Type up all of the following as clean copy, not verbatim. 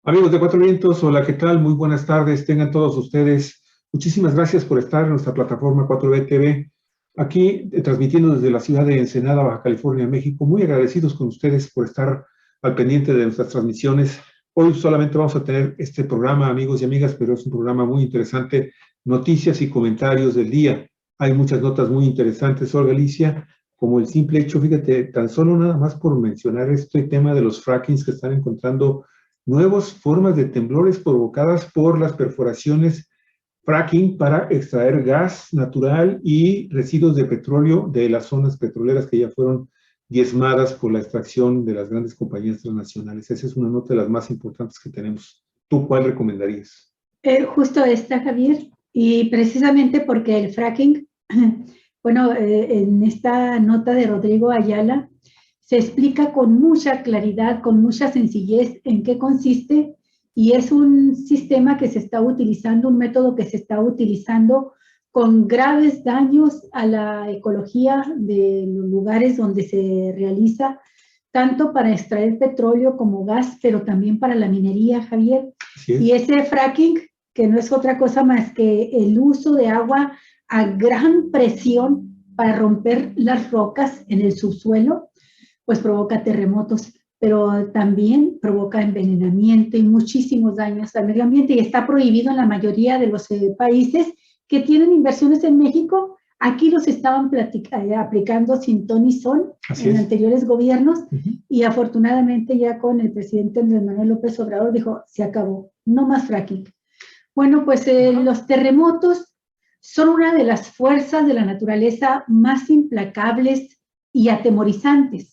Amigos de Cuatro Vientos, hola, ¿qué tal? Muy buenas tardes, tengan todos ustedes. Muchísimas gracias por estar en nuestra plataforma 4B TV, aquí transmitiendo desde la ciudad de Ensenada, Baja California, México. Muy agradecidos con ustedes por estar al pendiente de nuestras transmisiones. Hoy solamente vamos a tener este programa, amigos y amigas, pero es un programa muy interesante, noticias y comentarios del día. Hay muchas notas muy interesantes, Olga Alicia, como el simple hecho, fíjate, tan solo nada más por mencionar este tema de los frackings que están encontrando nuevas formas de temblores provocadas por las perforaciones fracking para extraer gas natural y residuos de petróleo de las zonas petroleras que ya fueron diezmadas por la extracción de las grandes compañías transnacionales. Esa es una nota de las más importantes que tenemos. ¿Tú cuál recomendarías? Justo esta, Javier, y precisamente porque el fracking, bueno, en esta nota de Rodrigo Ayala, se explica con mucha claridad, con mucha sencillez en qué consiste, y es un sistema que se está utilizando, un método que se está utilizando con graves daños a la ecología de los lugares donde se realiza, tanto para extraer petróleo como gas, pero también para la minería, Javier. Y ese fracking, que no es otra cosa más que el uso de agua a gran presión para romper las rocas en el subsuelo, pues provoca terremotos, pero también provoca envenenamiento y muchísimos daños al medio ambiente, y está prohibido en la mayoría de los países que tienen inversiones en México. Aquí los estaban aplicando sin ton ni son en anteriores gobiernos, y afortunadamente ya con el presidente Andrés Manuel López Obrador dijo, se acabó, no más fracking. Bueno, pues los terremotos son una de las fuerzas de la naturaleza más implacables y atemorizantes,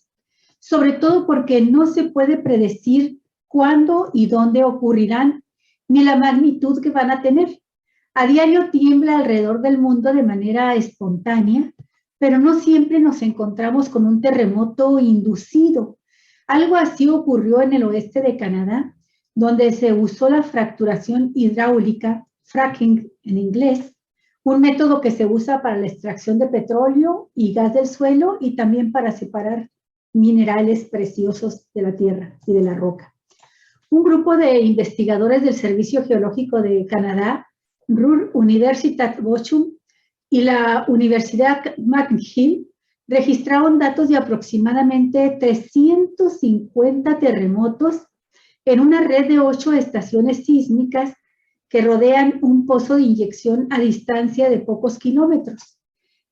sobre todo porque no se puede predecir cuándo y dónde ocurrirán, ni la magnitud que van a tener. A diario tiembla alrededor del mundo de manera espontánea, pero no siempre nos encontramos con un terremoto inducido. Algo así ocurrió en el oeste de Canadá, donde se usó la fracturación hidráulica, fracking en inglés, un método que se usa para la extracción de petróleo y gas del suelo y también para separar minerales preciosos de la tierra y de la roca. Un grupo de investigadores del Servicio Geológico de Canadá, Ruhr Universitat Bochum y la Universidad McGill, registraron datos de aproximadamente 350 terremotos en una red de 8 estaciones sísmicas que rodean un pozo de inyección a distancia de pocos kilómetros.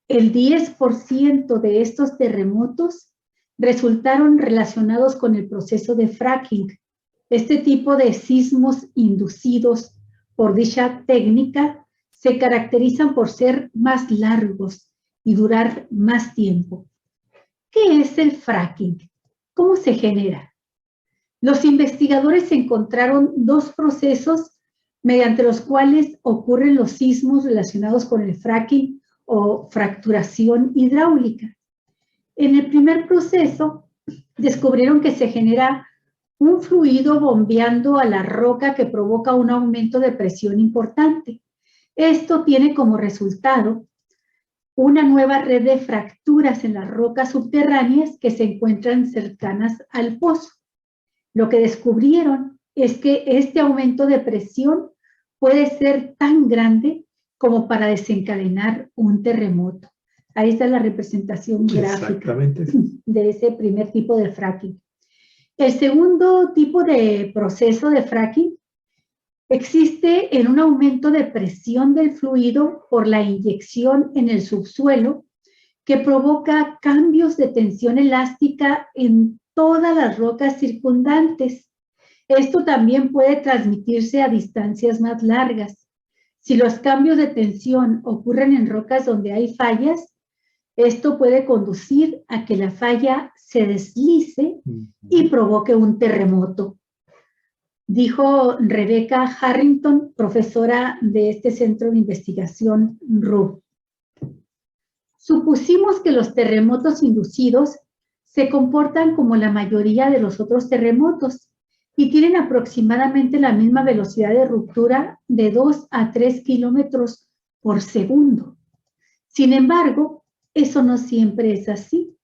El 10% de estos terremotos resultaron relacionados con el proceso de fracking. Este tipo de sismos inducidos por dicha técnica se caracterizan por ser más largos y durar más tiempo. ¿Qué es el fracking? ¿Cómo se genera? Los investigadores encontraron dos procesos mediante los cuales ocurren los sismos relacionados con el fracking o fracturación hidráulica. En el primer proceso, descubrieron que se genera un fluido bombeando a la roca que provoca un aumento de presión importante. Esto tiene como resultado una nueva red de fracturas en las rocas subterráneas que se encuentran cercanas al pozo. Lo que descubrieron es que este aumento de presión puede ser tan grande como para desencadenar un terremoto. Ahí está la representación gráfica de ese primer tipo de fracking. El segundo tipo de proceso de fracking existe en un aumento de presión del fluido por la inyección en el subsuelo que provoca cambios de tensión elástica en todas las rocas circundantes. Esto también puede transmitirse a distancias más largas. Si los cambios de tensión ocurren en rocas donde hay fallas, esto puede conducir a que la falla se deslice y provoque un terremoto. Dijo Rebecca Harrington, profesora de este centro de investigación RUB. Supusimos que los terremotos inducidos se comportan como la mayoría de los otros terremotos y tienen aproximadamente la misma velocidad de ruptura de 2 a 3 kilómetros por segundo. Sin embargo, eso no siempre es así.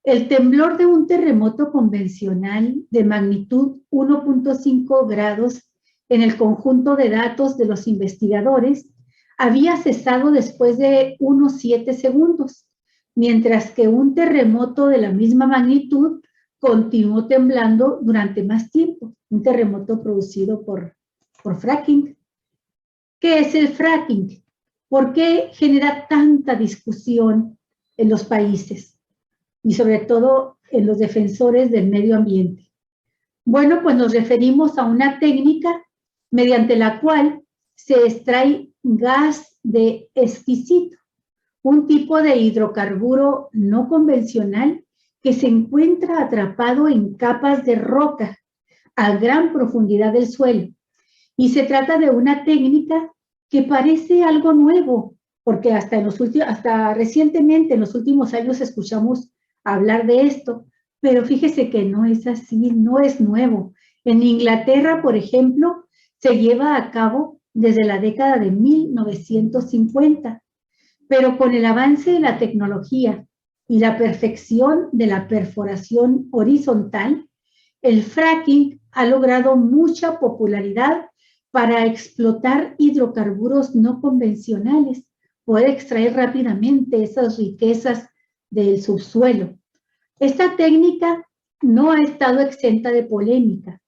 El temblor de un terremoto convencional de magnitud 1.5 grados en el conjunto de datos de los investigadores había cesado después de unos 7 segundos, mientras que un terremoto de la misma magnitud continuó temblando durante más tiempo, un terremoto producido por fracking. ¿Qué es el fracking? ¿Por qué genera tanta discusión en los países y sobre todo en los defensores del medio ambiente? Bueno, pues nos referimos a una técnica mediante la cual se extrae gas de esquisito, un tipo de hidrocarburo no convencional que se encuentra atrapado en capas de roca a gran profundidad del suelo. Y se trata de una técnica que parece algo nuevo, porque hasta recientemente, en los últimos años, escuchamos hablar de esto, pero fíjese que no es así, no es nuevo. En Inglaterra, por ejemplo, se lleva a cabo desde la década de 1950, pero con el avance de la tecnología y la perfección de la perforación horizontal, el fracking ha logrado mucha popularidad para explotar hidrocarburos no convencionales, poder extraer rápidamente esas riquezas del subsuelo. Esta técnica no ha estado exenta de polémica.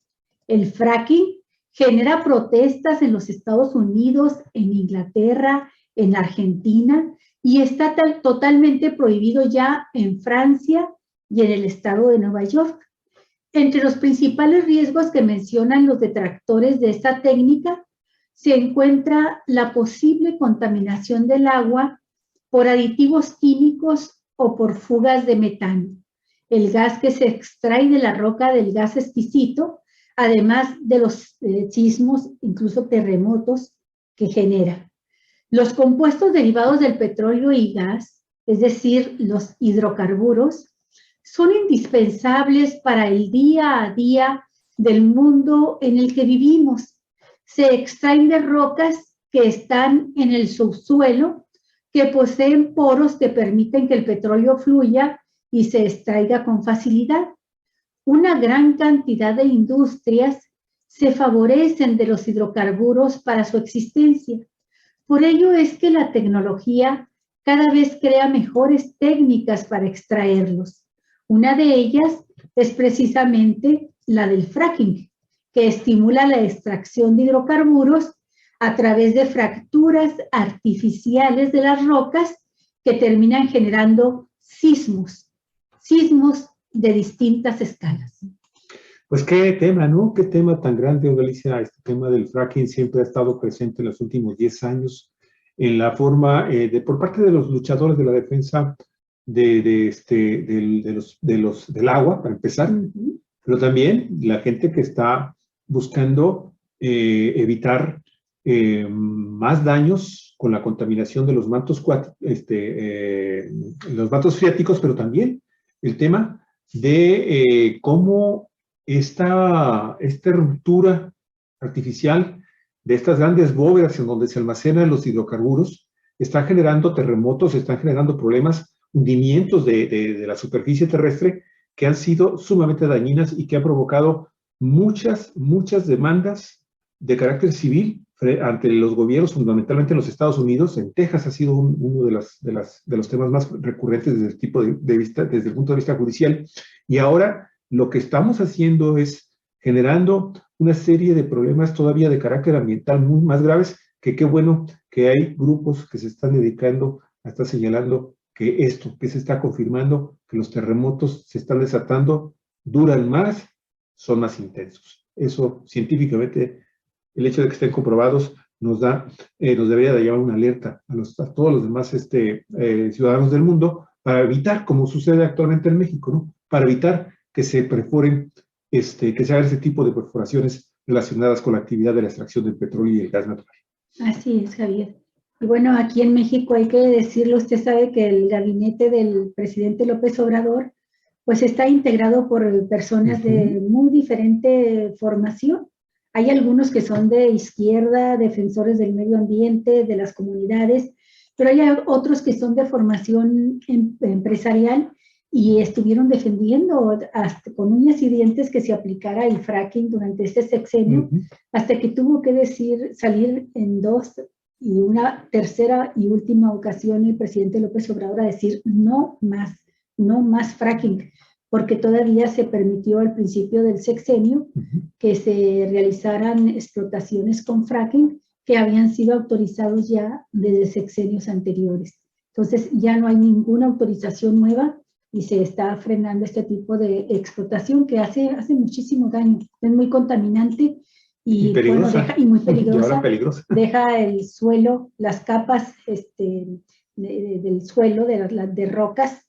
El fracking genera protestas en los Estados Unidos, en Inglaterra, en Argentina, y está totalmente prohibido ya en Francia y en el estado de Nueva York. Entre los principales riesgos que mencionan los detractores de esta técnica se encuentra la posible contaminación del agua por aditivos químicos o por fugas de metano, el gas que se extrae de la roca del gas esquisito, además de los sismos, incluso terremotos que genera. Los compuestos derivados del petróleo y gas, es decir, los hidrocarburos, son indispensables para el día a día del mundo en el que vivimos. Se extraen de rocas que están en el subsuelo, que poseen poros que permiten que el petróleo fluya y se extraiga con facilidad. Una gran cantidad de industrias se favorecen de los hidrocarburos para su existencia. Por ello es que la tecnología cada vez crea mejores técnicas para extraerlos. Una de ellas es precisamente la del fracking, que estimula la extracción de hidrocarburos a través de fracturas artificiales de las rocas que terminan generando sismos de distintas escalas. Pues qué tema, ¿no? Qué tema tan grande, Galicia. Este tema del fracking siempre ha estado presente en los últimos 10 años en la forma por parte de los luchadores de la defensa del agua, para empezar, pero también la gente que está buscando evitar más daños con la contaminación de los mantos, los mantos freáticos, pero también el tema de cómo esta ruptura artificial de estas grandes bóvedas en donde se almacenan los hidrocarburos está generando terremotos, están generando problemas, hundimientos de la superficie terrestre que han sido sumamente dañinas y que han provocado muchas demandas de carácter civil ante los gobiernos, fundamentalmente en los Estados Unidos. En Texas ha sido uno de los temas más recurrentes desde el punto de vista judicial. Y ahora lo que estamos haciendo es generando una serie de problemas todavía de carácter ambiental muy más graves, que qué bueno que hay grupos que se están dedicando a estar señalando que se está confirmando, que los terremotos se están desatando, duran más, son más intensos. Eso científicamente, el hecho de que estén comprobados nos debería de llevar una alerta a todos los demás ciudadanos del mundo para evitar, como sucede actualmente en México, ¿no? Para evitar que se perforen, que se hagan ese tipo de perforaciones relacionadas con la actividad de la extracción del petróleo y el gas natural. Así es, Javier. Y bueno, aquí en México hay que decirlo, usted sabe que el gabinete del presidente López Obrador pues está integrado por personas de muy diferente formación. Hay algunos que son de izquierda, defensores del medio ambiente, de las comunidades, pero hay otros que son de formación empresarial y estuvieron defendiendo hasta con uñas y dientes que se aplicara el fracking durante este sexenio, hasta que tuvo que salir en dos y una tercera y última ocasión el presidente López Obrador a decir no más fracking, porque todavía se permitió al principio del sexenio que se realizaran explotaciones con fracking que habían sido autorizados ya desde sexenios anteriores. Entonces ya no hay ninguna autorización nueva y se está frenando este tipo de explotación que hace muchísimo daño. Es muy contaminante y peligrosa. Bueno, y muy peligrosa. Y ahora peligrosa. Deja el suelo, las capas del suelo, de rocas,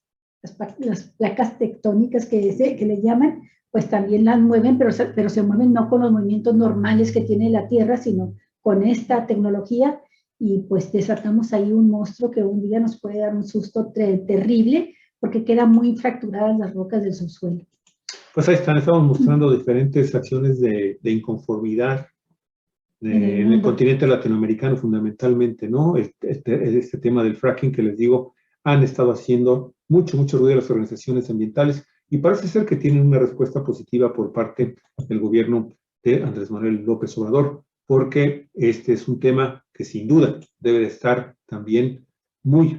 las placas tectónicas que le llaman, pues también las mueven, pero se mueven no con los movimientos normales que tiene la Tierra, sino con esta tecnología, y pues desatamos ahí un monstruo que un día nos puede dar un susto terrible, porque quedan muy fracturadas las rocas del subsuelo. Pues ahí estamos mostrando diferentes acciones de inconformidad en el continente latinoamericano fundamentalmente, ¿no? Este tema del fracking que les digo, han estado haciendo mucho ruido las organizaciones ambientales y parece ser que tienen una respuesta positiva por parte del gobierno de Andrés Manuel López Obrador, porque este es un tema que sin duda debe de estar también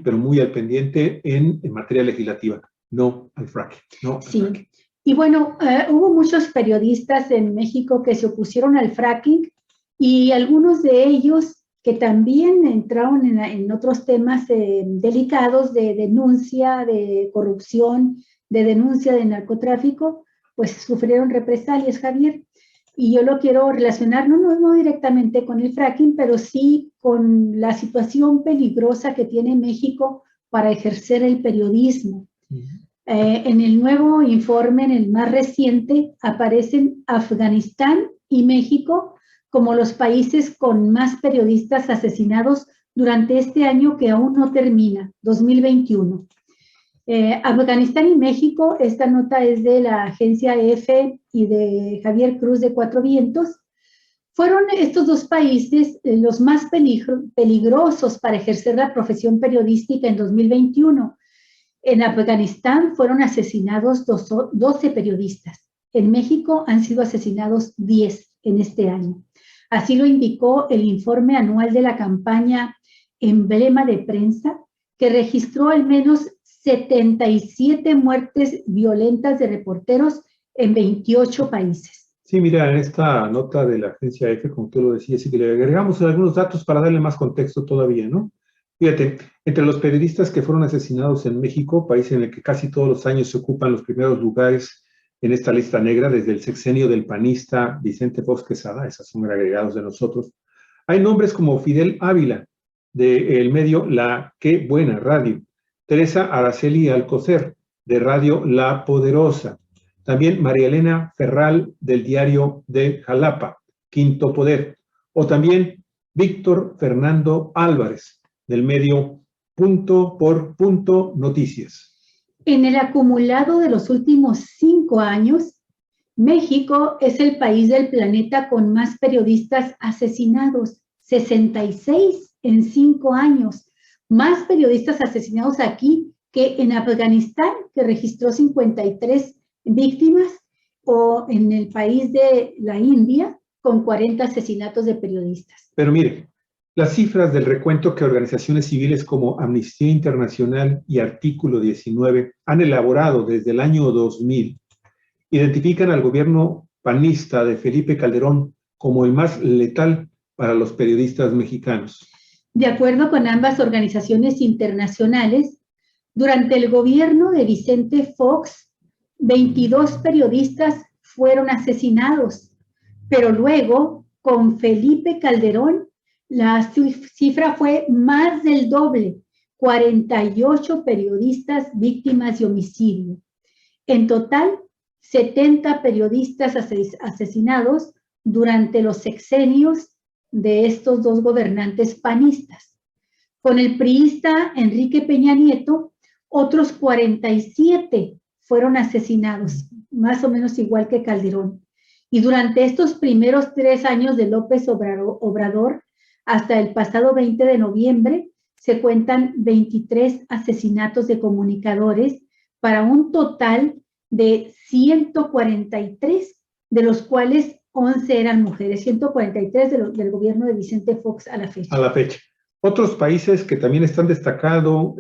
pero muy al pendiente en materia legislativa, no al fracking. No al fracking. Y bueno, hubo muchos periodistas en México que se opusieron al fracking y algunos de ellos que también entraron en otros temas delicados de denuncia, de corrupción, de denuncia de narcotráfico, pues sufrieron represalias, Javier. Y yo lo quiero relacionar no directamente con el fracking, pero sí con la situación peligrosa que tiene México para ejercer el periodismo. En el nuevo informe, en el más reciente, aparecen Afganistán y México como los países con más periodistas asesinados durante este año que aún no termina, 2021. Afganistán y México, esta nota es de la agencia EFE y de Javier Cruz de Cuatro Vientos, fueron estos dos países los más peligrosos para ejercer la profesión periodística en 2021. En Afganistán fueron asesinados 12 periodistas. En México han sido asesinados 10 en este año. Así lo indicó el informe anual de la campaña Emblema de Prensa, que registró al menos 77 muertes violentas de reporteros en 28 países. Sí, mira, en esta nota de la agencia EFE, como tú lo decías, y que le agregamos algunos datos para darle más contexto todavía, ¿no? Fíjate, entre los periodistas que fueron asesinados en México, país en el que casi todos los años se ocupan los primeros lugares en esta lista negra, desde el sexenio del panista Vicente Fox Quesada, esos son agregados de nosotros, hay nombres como Fidel Ávila, del medio La Qué Buena Radio, Teresa Araceli Alcocer, de Radio La Poderosa, también María Elena Ferral, del diario de Jalapa, Quinto Poder, o también Víctor Fernando Álvarez, del medio Punto por Punto Noticias. En el acumulado de los últimos 5 años, México es el país del planeta con más periodistas asesinados, 66 en 5 años. Más periodistas asesinados aquí que en Afganistán, que registró 53 víctimas, o en el país de la India, con 40 asesinatos de periodistas. Pero mire, las cifras del recuento que organizaciones civiles como Amnistía Internacional y Artículo 19 han elaborado desde el año 2000 identifican al gobierno panista de Felipe Calderón como el más letal para los periodistas mexicanos. De acuerdo con ambas organizaciones internacionales, durante el gobierno de Vicente Fox, 22 periodistas fueron asesinados, pero luego, con Felipe Calderón, la cifra fue más del doble, 48 periodistas víctimas de homicidio. En total, 70 periodistas asesinados durante los sexenios de estos dos gobernantes panistas. Con el priista Enrique Peña Nieto, otros 47 fueron asesinados, más o menos igual que Calderón. Y durante estos primeros 3 años de López Obrador, hasta el pasado 20 de noviembre, se cuentan 23 asesinatos de comunicadores, para un total de 143, de los cuales 11 eran mujeres, 143 del gobierno de Vicente Fox a la fecha. A la fecha. Otros países que también están destacando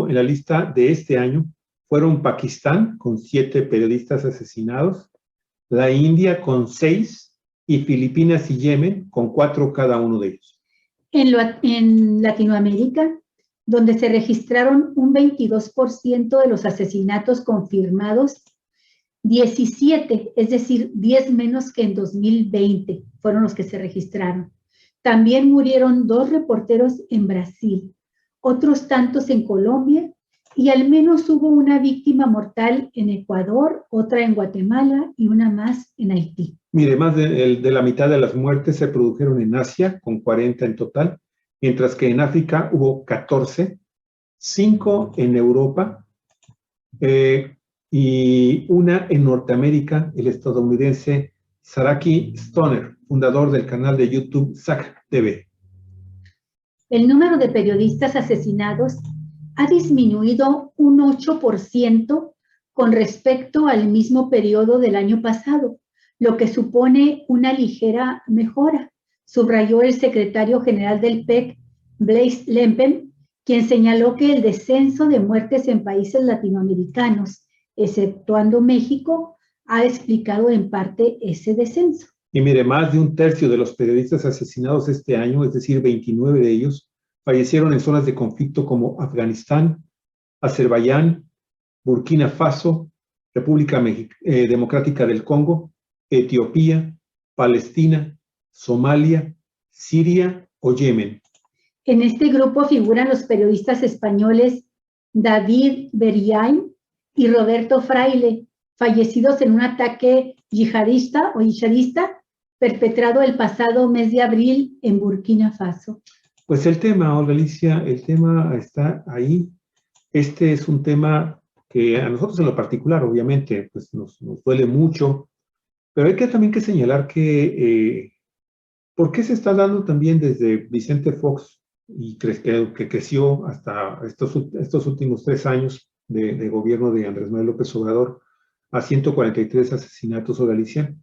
en la lista de este año fueron Pakistán, con 7 periodistas asesinados, la India con 6 y Filipinas y Yemen con 4 cada uno de ellos. En Latinoamérica, donde se registraron un 22% de los asesinatos confirmados, 17, es decir, 10 menos que en 2020, fueron los que se registraron. También murieron 2 reporteros en Brasil, otros tantos en Colombia, y al menos hubo una víctima mortal en Ecuador, otra en Guatemala y una más en Haití. Mire, más de la mitad de las muertes se produjeron en Asia, con 40 en total, mientras que en África hubo 14, 5 en Europa, y una en Norteamérica, el estadounidense Saraki Stoner, fundador del canal de YouTube SAC TV. El número de periodistas asesinados ha disminuido un 8% con respecto al mismo periodo del año pasado, lo que supone una ligera mejora, subrayó el secretario general del PEC, Blaise Lempen, quien señaló que el descenso de muertes en países latinoamericanos, exceptuando México, ha explicado en parte ese descenso. Y mire, más de un tercio de los periodistas asesinados este año, es decir, 29 de ellos, fallecieron en zonas de conflicto como Afganistán, Azerbaiyán, Burkina Faso, República Democrática del Congo, Etiopía, Palestina, Somalia, Siria o Yemen. En este grupo figuran los periodistas españoles David Beriain y Roberto Fraile, fallecidos en un ataque yihadista perpetrado el pasado mes de abril en Burkina Faso. Pues el tema, Olga Alicia, el tema está ahí. Este es un tema que a nosotros en lo particular, obviamente, pues nos duele mucho, pero hay que también que señalar que ¿por qué se está dando también desde Vicente Fox y que creció hasta estos últimos 3 años de gobierno de Andrés Manuel López Obrador a 143 asesinatos, Olga Alicia?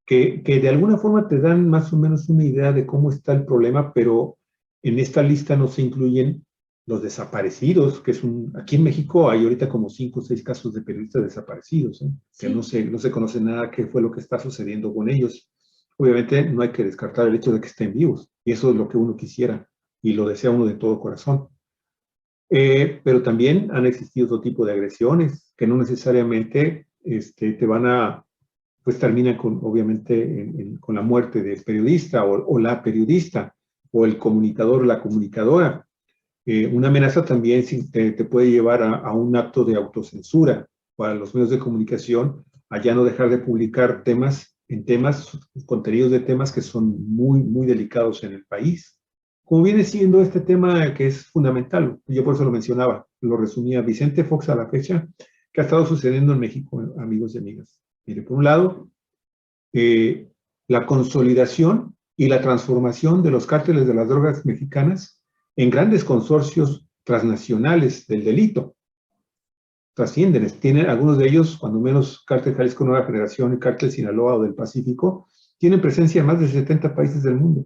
Que de alguna forma te dan más o menos una idea de cómo está el problema, pero en esta lista no se incluyen los desaparecidos, que aquí en México hay ahorita como 5 o 6 casos de periodistas desaparecidos, que sí. no se conoce nada qué fue lo que está sucediendo con ellos. Obviamente no hay que descartar el hecho de que estén vivos, y eso es lo que uno quisiera, y lo desea uno de todo corazón. Pero también han existido otro tipo de agresiones, que no necesariamente te van a pues termina obviamente con la muerte del periodista o la periodista, o el comunicador o la comunicadora. Una amenaza también te puede llevar a un acto de autocensura para los medios de comunicación, a ya no dejar de publicar contenidos de temas que son muy, muy delicados en el país. Como viene siendo este tema que es fundamental, yo por eso lo mencionaba, lo resumía Vicente Fox a la fecha, que ha estado sucediendo en México, amigos y amigas. Mire, por un lado, la consolidación y la transformación de los cárteles de las drogas mexicanas en grandes consorcios transnacionales del delito. Trascienden, tienen algunos de ellos, cuando menos Cártel Jalisco Nueva Generación y Cártel Sinaloa o del Pacífico, tienen presencia en más de 70 países del mundo,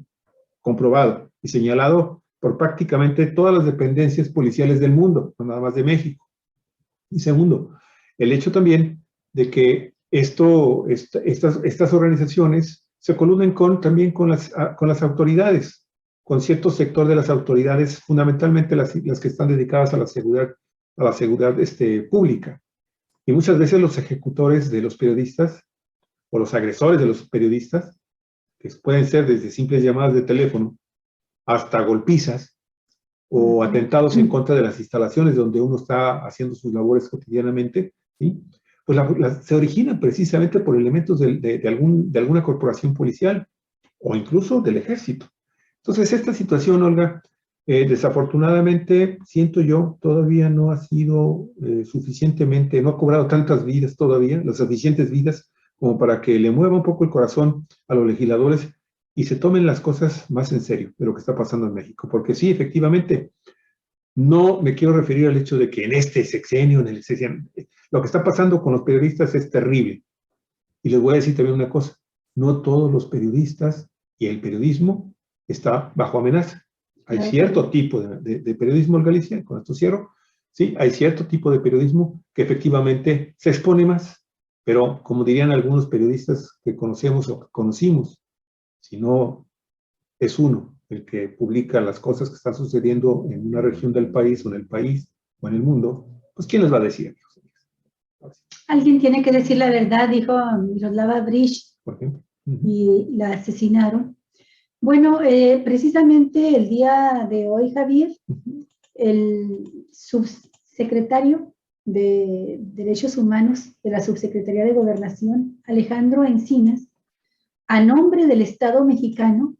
comprobado y señalado por prácticamente todas las dependencias policiales del mundo, no nada más de México. Y segundo, el hecho también de que estas organizaciones se coluden también con las autoridades, con cierto sector de las autoridades, fundamentalmente las que están dedicadas a la seguridad pública. Y muchas veces los ejecutores de los periodistas, o los agresores de los periodistas, que pueden ser desde simples llamadas de teléfono hasta golpizas, o atentados en contra de las instalaciones donde uno está haciendo sus labores cotidianamente, ¿sí? Pues se originan precisamente por elementos de alguna corporación policial o incluso del ejército. Entonces, esta situación, Olga, desafortunadamente, siento yo, todavía no ha sido suficientemente, no ha cobrado tantas vidas todavía, las suficientes vidas como para que le mueva un poco el corazón a los legisladores y se tomen las cosas más en serio de lo que está pasando en México. Porque sí, efectivamente, No me quiero referir al hecho de que en este sexenio, lo que está pasando con los periodistas es terrible. Y les voy a decir también una cosa, no todos los periodistas y el periodismo está bajo amenaza. Hay cierto tipo de periodismo en Galicia, con esto cierro, sí, hay cierto tipo de periodismo que efectivamente se expone más, pero como dirían algunos periodistas que conocemos o que conocimos, si no es uno el que publica las cosas que están sucediendo en una región del país o en el país o en el mundo, pues ¿quién les va a decir? Alguien tiene que decir la verdad, dijo Miroslava Breach, Por ejemplo. y la asesinaron. Bueno, precisamente el día de hoy, Javier, el subsecretario de Derechos Humanos de la Subsecretaría de Gobernación, Alejandro Encinas, a nombre del Estado mexicano,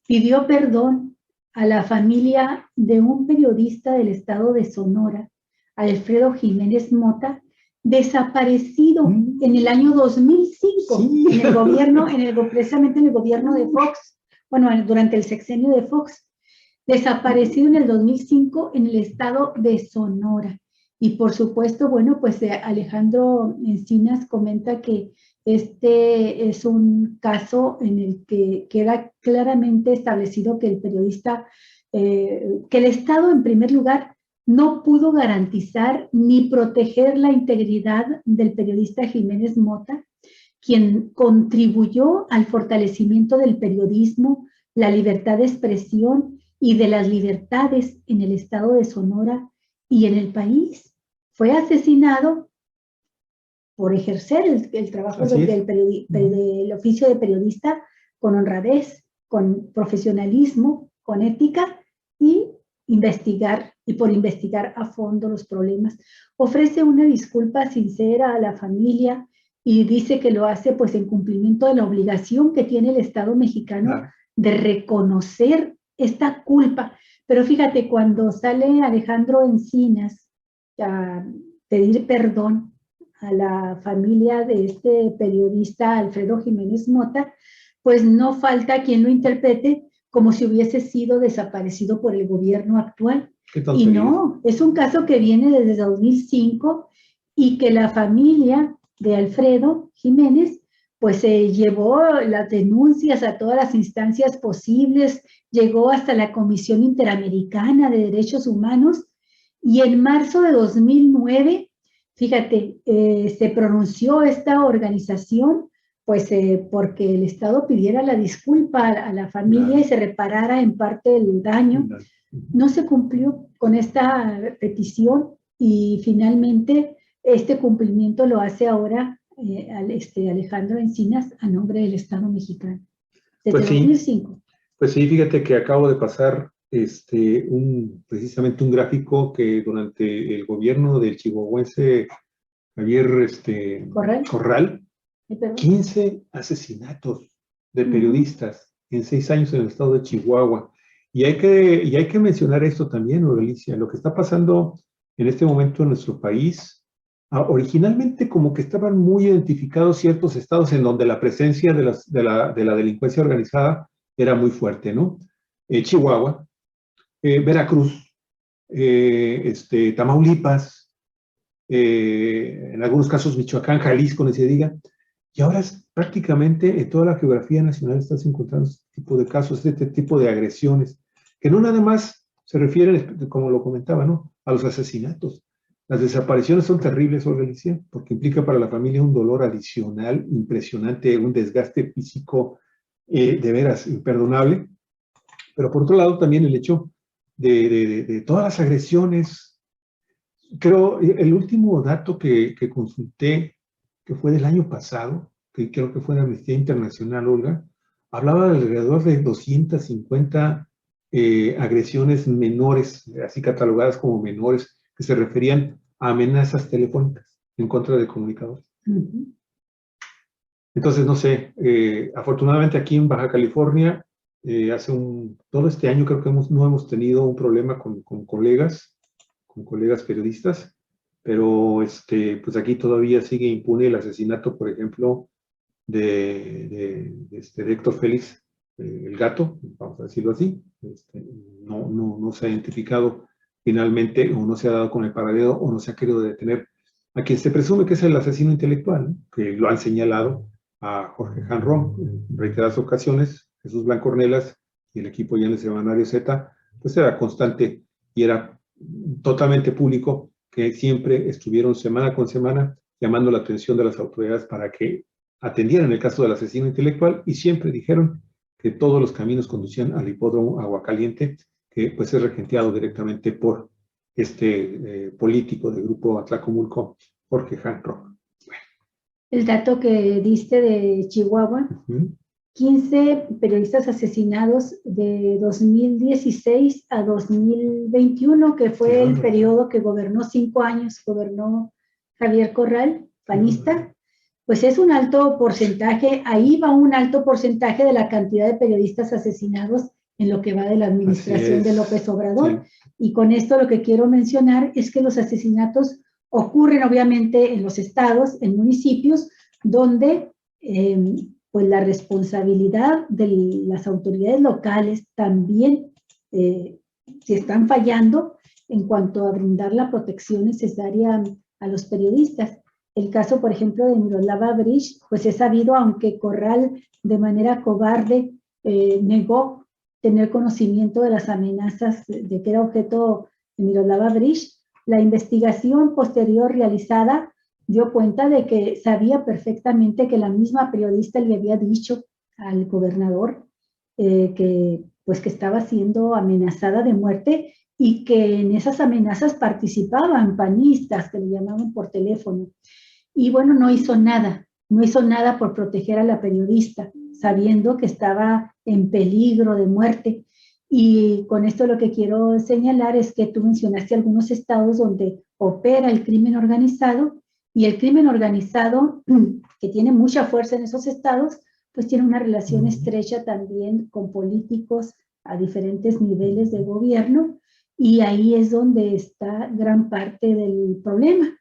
pidió perdón a la familia de un periodista del estado de Sonora, Alfredo Jiménez Mota, desaparecido en el año 2005, sí. en el gobierno, precisamente en el gobierno de Fox, bueno, durante el sexenio de Fox, desaparecido en el 2005 en el estado de Sonora. Y por supuesto, bueno, pues Alejandro Encinas comenta que este es un caso en el que queda claramente establecido que el periodista, que el Estado en primer lugar no pudo garantizar ni proteger la integridad del periodista Jiménez Mota, quien contribuyó al fortalecimiento del periodismo, la libertad de expresión y de las libertades en el estado de Sonora y en el país. Fue asesinado por ejercer el trabajo del oficio de periodista con honradez, con profesionalismo, con ética y por investigar a fondo los problemas. Ofrece una disculpa sincera a la familia y dice que lo hace pues en cumplimiento de la obligación que tiene el Estado mexicano de reconocer esta culpa. Pero fíjate, cuando sale Alejandro Encinas a pedir perdón a la familia de este periodista Alfredo Jiménez Mota, pues no falta quien lo interprete como si hubiese sido desaparecido por el gobierno actual. Y no, es un caso que viene desde 2005 y que la familia de Alfredo Jiménez pues llevó las denuncias a todas las instancias posibles, llegó hasta la Comisión Interamericana de Derechos Humanos y en marzo de 2009, fíjate, se pronunció esta organización pues porque el Estado pidiera la disculpa a la familia y se reparara en parte el daño. No se cumplió con esta petición y finalmente este cumplimiento lo hace ahora Alejandro Encinas a nombre del Estado mexicano. Desde pues sí, 2005. Pues sí, fíjate que acabo de pasar precisamente un gráfico que durante el gobierno del chihuahuense Javier Corral, 15 asesinatos de periodistas en 6 años en el estado de Chihuahua. Y hay que mencionar esto también, Aurelicia, lo que está pasando en este momento en nuestro país. Originalmente como que estaban muy identificados ciertos estados en donde la presencia de la delincuencia organizada era muy fuerte, ¿no? Chihuahua, Veracruz, Tamaulipas, en algunos casos Michoacán, Jalisco, ni se diga. Y ahora prácticamente en toda la geografía nacional estás encontrando este tipo de casos, este tipo de agresiones, que no nada más se refieren, como lo comentaba, ¿no?, a los asesinatos. Las desapariciones son terribles, Galicia, porque implica para la familia un dolor adicional impresionante, un desgaste físico de veras imperdonable. Pero por otro lado también el hecho de todas las agresiones. Creo, el último dato que consulté, que fue del año pasado, que creo que fue de Amnistía Internacional, Olga, hablaba de alrededor de 250 agresiones menores, así catalogadas como menores, que se referían a amenazas telefónicas en contra de comunicadores. Entonces, no sé, afortunadamente aquí en Baja California, todo este año creo que no hemos tenido un problema con colegas periodistas, pero pues aquí todavía sigue impune el asesinato, por ejemplo, de Héctor Félix, el gato, vamos a decirlo así. No se ha identificado finalmente o no se ha dado con el paradero o no se ha querido detener a quien se presume que es el asesino intelectual, ¿no? Que lo han señalado a Jorge Hanron en reiteradas ocasiones. Jesús Blanco Ornelas y el equipo ya en el semanario Z, pues era constante y era totalmente público que siempre estuvieron semana con semana llamando la atención de las autoridades para que atendieran el caso del asesino intelectual, y siempre dijeron que todos los caminos conducían al hipódromo Aguacaliente, que pues es regenteado directamente por político del grupo Atlacomulco, Jorge Hanron. El dato que diste de Chihuahua, 15 periodistas asesinados de 2016 a 2021, que fue el periodo que gobernó 5 años, gobernó Javier Corral, panista. Pues es un alto porcentaje, ahí va un alto porcentaje de la cantidad de periodistas asesinados en lo que va de la administración de López Obrador. Sí. Y con esto lo que quiero mencionar es que los asesinatos ocurren obviamente en los estados, en municipios, donde pues la responsabilidad de las autoridades locales también se están fallando en cuanto a brindar la protección necesaria a los periodistas. El caso, por ejemplo, de Miroslava Breach, pues es sabido, aunque Corral de manera cobarde negó tener conocimiento de las amenazas de que era objeto de Miroslava Breach, la investigación posterior realizada dio cuenta de que sabía perfectamente que la misma periodista le había dicho al gobernador que estaba siendo amenazada de muerte, y que en esas amenazas participaban panistas que le llamaban por teléfono. Y bueno, no hizo nada por proteger a la periodista, sabiendo que estaba en peligro de muerte. Y con esto lo que quiero señalar es que tú mencionaste algunos estados donde opera el crimen organizado, y el crimen organizado, que tiene mucha fuerza en esos estados, pues tiene una relación estrecha también con políticos a diferentes niveles de gobierno, y ahí es donde está gran parte del problema.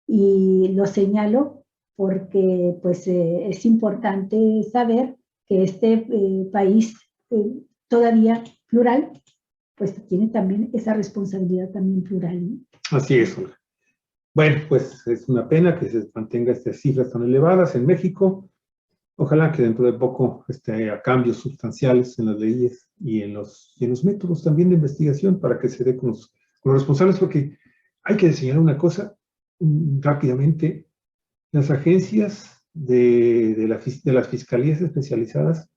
Y lo señalo porque pues es importante saber que este país todavía plural, pues tiene también esa responsabilidad también plural, ¿no? Así es, Olga. Bueno, pues es una pena que se mantenga estas cifras tan elevadas en México. Ojalá que dentro de poco haya cambios sustanciales en las leyes y en los métodos también de investigación para que se dé con los responsables, porque hay que señalar una cosa rápidamente. Las agencias de las fiscalías especializadas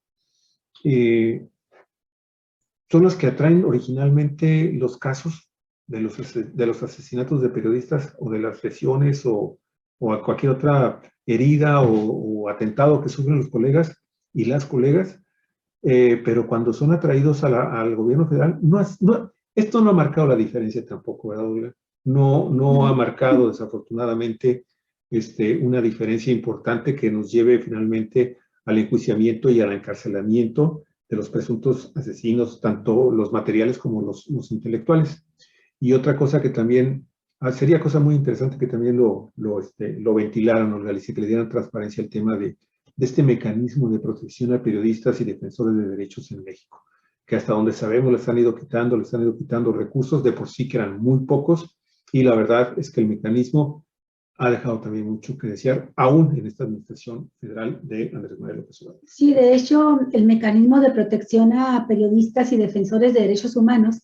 son las que atraen originalmente los casos de los asesinatos de periodistas, o de las lesiones o a cualquier otra herida o atentado que sufren los colegas y las colegas, pero cuando son atraídos al gobierno federal, esto no ha marcado la diferencia tampoco, ¿verdad, Olga? No ha marcado desafortunadamente una diferencia importante que nos lleve finalmente al enjuiciamiento y al encarcelamiento de los presuntos asesinos, tanto los materiales como los intelectuales. Y otra cosa que también sería cosa muy interesante que también lo ventilaran, o que le dieran transparencia al tema de este mecanismo de protección a periodistas y defensores de derechos en México, que hasta donde sabemos les han ido quitando recursos, de por sí que eran muy pocos, y la verdad es que el mecanismo ha dejado también mucho que desear, aún en esta administración federal de Andrés Manuel López Obrador. Sí, de hecho, el mecanismo de protección a periodistas y defensores de derechos humanos,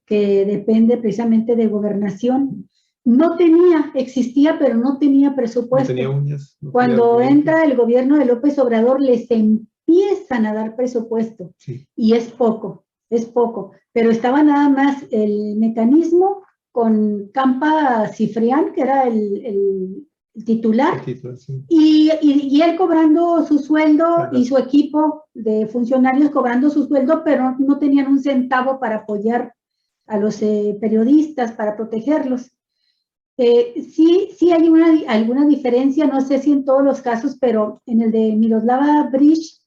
que depende precisamente de Gobernación, existía, pero no tenía presupuesto. No tenía uñas. Cuando entra el gobierno de López Obrador, les empiezan a dar presupuesto, sí. Y es poco, pero estaba nada más el mecanismo con Campa Cifrián, que era el titular, sí. y él cobrando su sueldo, claro. Y su equipo de funcionarios cobrando su sueldo, pero no tenían un centavo para apoyar a los periodistas, para protegerlos. Sí hay alguna diferencia, no sé si en todos los casos, pero en el de Miroslava Breach,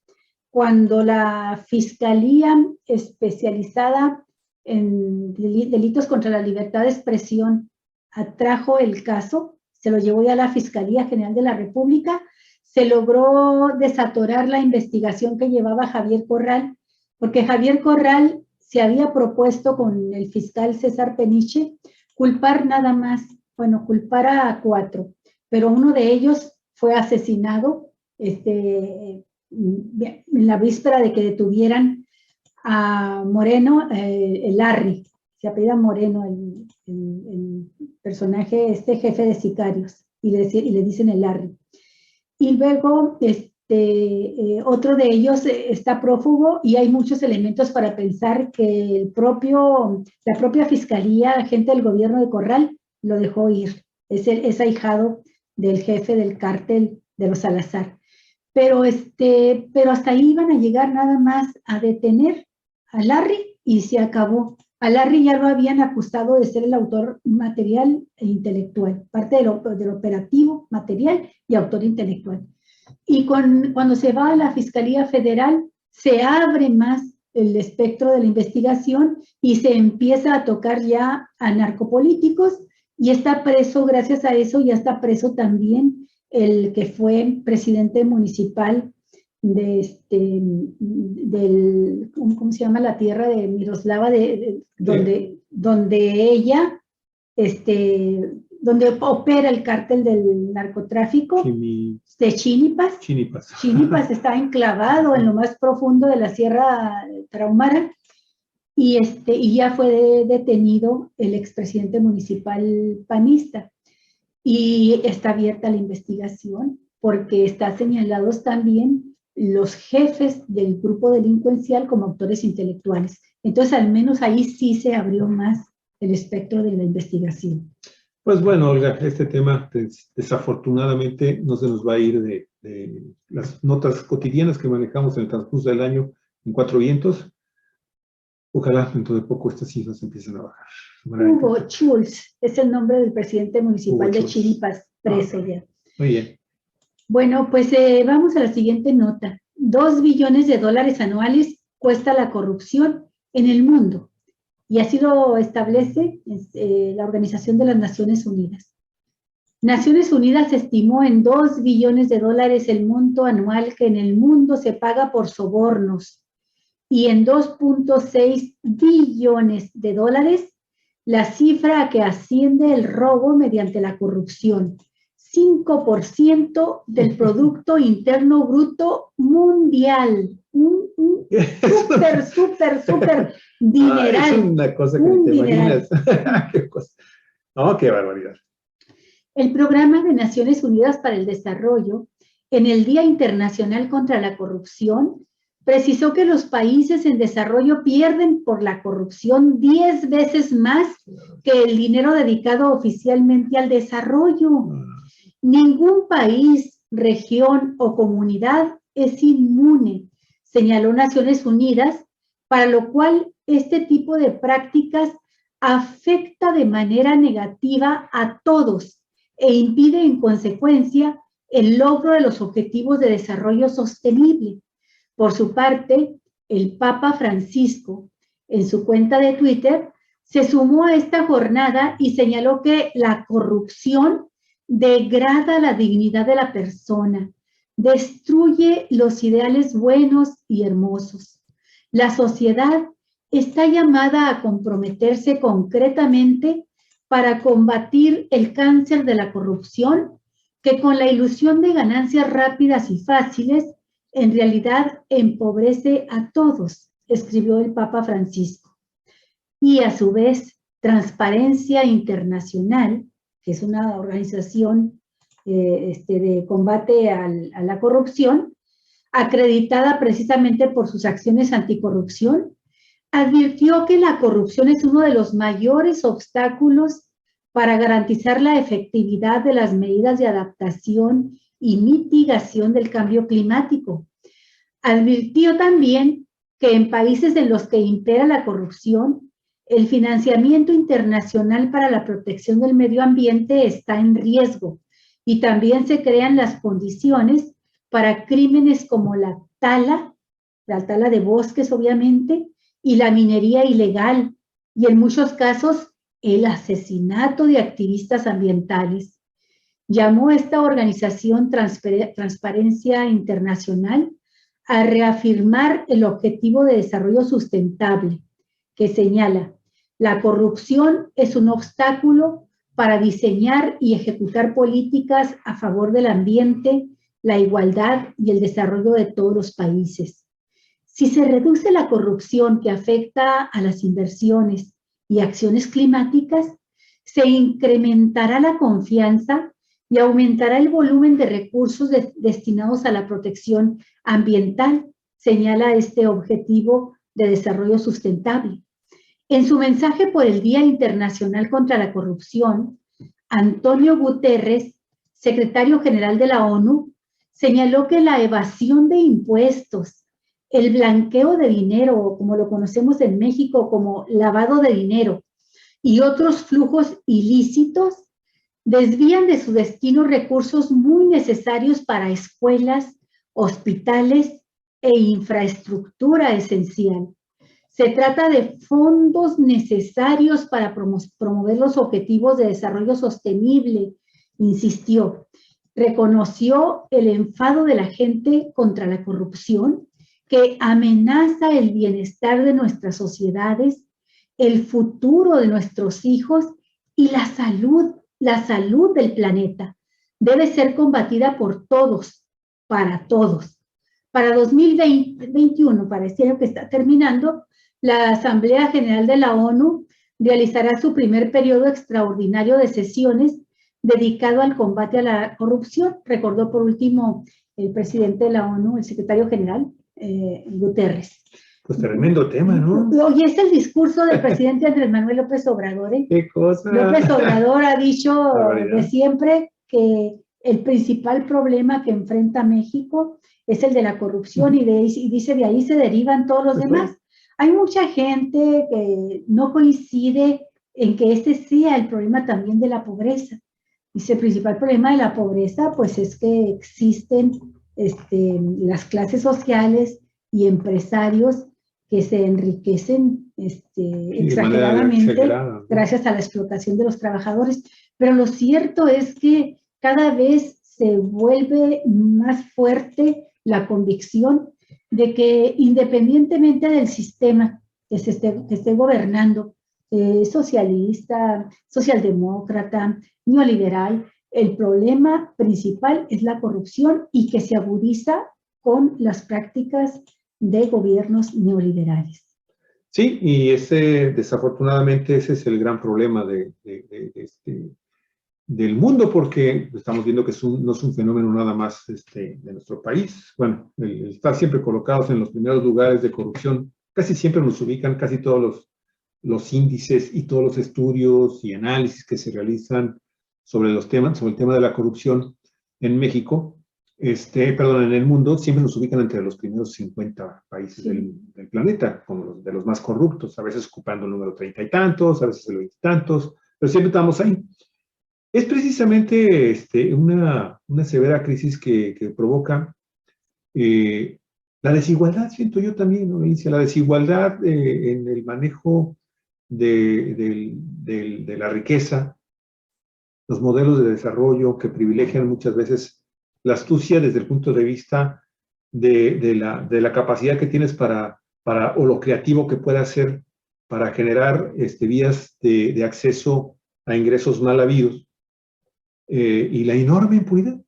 cuando la Fiscalía Especializada en Delitos contra la Libertad de Expresión atrajo el caso, se lo llevó ya a la Fiscalía General de la República, se logró desatorar la investigación que llevaba Javier Corral, porque Javier Corral se había propuesto con el fiscal César Peniche culpar nada más, bueno, culpar a 4, pero uno de ellos fue asesinado en la víspera de que detuvieran a Moreno, el Larry, se apellida Moreno, el personaje, jefe de sicarios, y le dicen el Larry. Y luego, otro de ellos está prófugo y hay muchos elementos para pensar que la propia fiscalía, agente del gobierno de Corral, lo dejó ir. Es ahijado del jefe del cártel de los Salazar. Pero hasta ahí iban a llegar nada más a detener a Larry y se acabó. A Larry ya lo habían acusado de ser el autor material e intelectual, parte del operativo material y autor intelectual. Y cuando se va a la Fiscalía Federal, se abre más el espectro de la investigación y se empieza a tocar ya a narcopolíticos y está preso, gracias a eso, ya está preso también el que fue presidente municipal ¿cómo se llama la tierra de Miroslava? Donde ella, donde opera el cártel del narcotráfico de Chinipas. Chinipas está enclavado en lo más profundo de la Sierra Tarahumara y ya fue detenido el expresidente municipal panista. Y está abierta la investigación porque están señalados también los jefes del grupo delincuencial como autores intelectuales. Entonces, al menos ahí sí se abrió más el espectro de la investigación. Pues bueno, Olga, este tema desafortunadamente no se nos va a ir de las notas cotidianas que manejamos en el transcurso del año en Cuatro Vientos. Ojalá dentro de poco estas cifras empiecen a bajar. Hugo Schultz es el nombre del presidente municipal de Chinipas, preso ya. Muy bien. Bueno, pues vamos a la siguiente nota. 2 billones de dólares anuales cuesta la corrupción en el mundo y así lo establece la Organización de las Naciones Unidas. Naciones Unidas estimó en 2 billones de dólares el monto anual que en el mundo se paga por sobornos y en 2.6 billones de dólares la cifra a que asciende el robo mediante la corrupción. 5% del Producto Interno Bruto mundial. Un súper dineral. Es una cosa que te imaginas. ¿Qué cosa? No, qué barbaridad. El Programa de Naciones Unidas para el Desarrollo, en el Día Internacional contra la Corrupción, precisó que los países en desarrollo pierden por la corrupción 10 veces más que el dinero dedicado oficialmente al desarrollo. Ningún país, región o comunidad es inmune, señaló Naciones Unidas, para lo cual este tipo de prácticas afecta de manera negativa a todos e impide en consecuencia el logro de los objetivos de desarrollo sostenible. Por su parte, el Papa Francisco, en su cuenta de Twitter, se sumó a esta jornada y señaló que la corrupción degrada la dignidad de la persona, destruye los ideales buenos y hermosos. La sociedad está llamada a comprometerse concretamente para combatir el cáncer de la corrupción, que con la ilusión de ganancias rápidas y fáciles, en realidad empobrece a todos, escribió el Papa Francisco. Y a su vez, Transparencia Internacional, que es una organización de combate a la corrupción, acreditada precisamente por sus acciones anticorrupción, advirtió que la corrupción es uno de los mayores obstáculos para garantizar la efectividad de las medidas de adaptación y mitigación del cambio climático. Advirtió también que en países en los que impera la corrupción, el financiamiento internacional para la protección del medio ambiente está en riesgo y también se crean las condiciones para crímenes como la tala de bosques obviamente, y la minería ilegal, y en muchos casos el asesinato de activistas ambientales. Llamó esta organización Transparencia Internacional a reafirmar el objetivo de desarrollo sustentable, que señala: la corrupción es un obstáculo para diseñar y ejecutar políticas a favor del ambiente, la igualdad y el desarrollo de todos los países. Si se reduce la corrupción que afecta a las inversiones y acciones climáticas, se incrementará la confianza y aumentará el volumen de recursos destinados a la protección ambiental, señala este objetivo de desarrollo sustentable. En su mensaje por el Día Internacional contra la Corrupción, Antonio Guterres, secretario general de la ONU, señaló que la evasión de impuestos, el blanqueo de dinero, como lo conocemos en México como lavado de dinero, y otros flujos ilícitos, desvían de su destino recursos muy necesarios para escuelas, hospitales e infraestructura esencial. Se trata de fondos necesarios para promover los objetivos de desarrollo sostenible, insistió. Reconoció el enfado de la gente contra la corrupción que amenaza el bienestar de nuestras sociedades, el futuro de nuestros hijos y la salud del planeta. Debe ser combatida por todos, para todos. Para 2021, pareciera que está terminando, la Asamblea General de la ONU realizará su primer periodo extraordinario de sesiones dedicado al combate a la corrupción. Recordó por último el presidente de la ONU, el secretario general, Guterres. Pues tremendo tema, ¿no? Oye, es el discurso del presidente Andrés Manuel López Obrador, ¿eh? ¿Qué cosa? López Obrador ha dicho de siempre que el principal problema que enfrenta México es el de la corrupción y dice de ahí se derivan todos los demás. Hay mucha gente que no coincide en que este sea el problema también de la pobreza. Dice, el principal problema de la pobreza pues es que existen las clases sociales y empresarios que se enriquecen exageradamente gracias a la explotación de los trabajadores. Pero lo cierto es que cada vez se vuelve más fuerte la convicción de que independientemente del sistema que esté gobernando, socialista, socialdemócrata, neoliberal, el problema principal es la corrupción y que se agudiza con las prácticas de gobiernos neoliberales. Sí, y desafortunadamente ese es el gran problema del mundo, porque estamos viendo que no es un fenómeno nada más de nuestro país. Bueno, el estar siempre colocados en los primeros lugares de corrupción, casi siempre nos ubican casi todos los índices y todos los estudios y análisis que se realizan sobre el tema de la corrupción en México, en el mundo, siempre nos ubican entre los primeros 50 países del planeta, como de los más corruptos, a veces ocupando el número 30 y tantos, a veces el 20 y tantos, pero siempre estamos ahí. Es precisamente una severa crisis que provoca la desigualdad, siento yo también, ¿no, Alicia? La desigualdad en el manejo de la riqueza, los modelos de desarrollo que privilegian muchas veces la astucia desde el punto de vista de la capacidad que tienes o lo creativo que puede hacer para generar vías de acceso a ingresos mal habidos, y la enorme impunidad.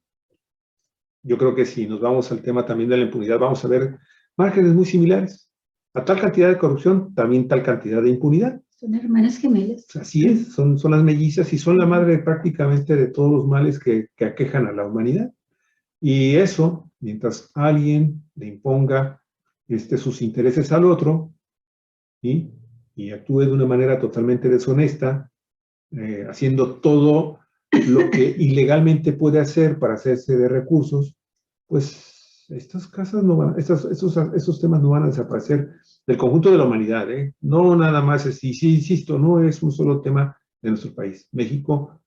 Yo creo que si nos vamos al tema también de la impunidad, vamos a ver márgenes muy similares. A tal cantidad de corrupción, también tal cantidad de impunidad. Son hermanas gemelas. Así es, son las mellizas y son la madre prácticamente de todos los males que aquejan a la humanidad. Y eso, mientras alguien le imponga sus intereses al otro y actúe de una manera totalmente deshonesta, haciendo todo lo que ilegalmente puede hacer para hacerse de recursos, pues estas casas no van, esos temas no van a desaparecer del conjunto de la humanidad, ¿eh? No nada más, sí, insisto, no es un solo tema de nuestro país. México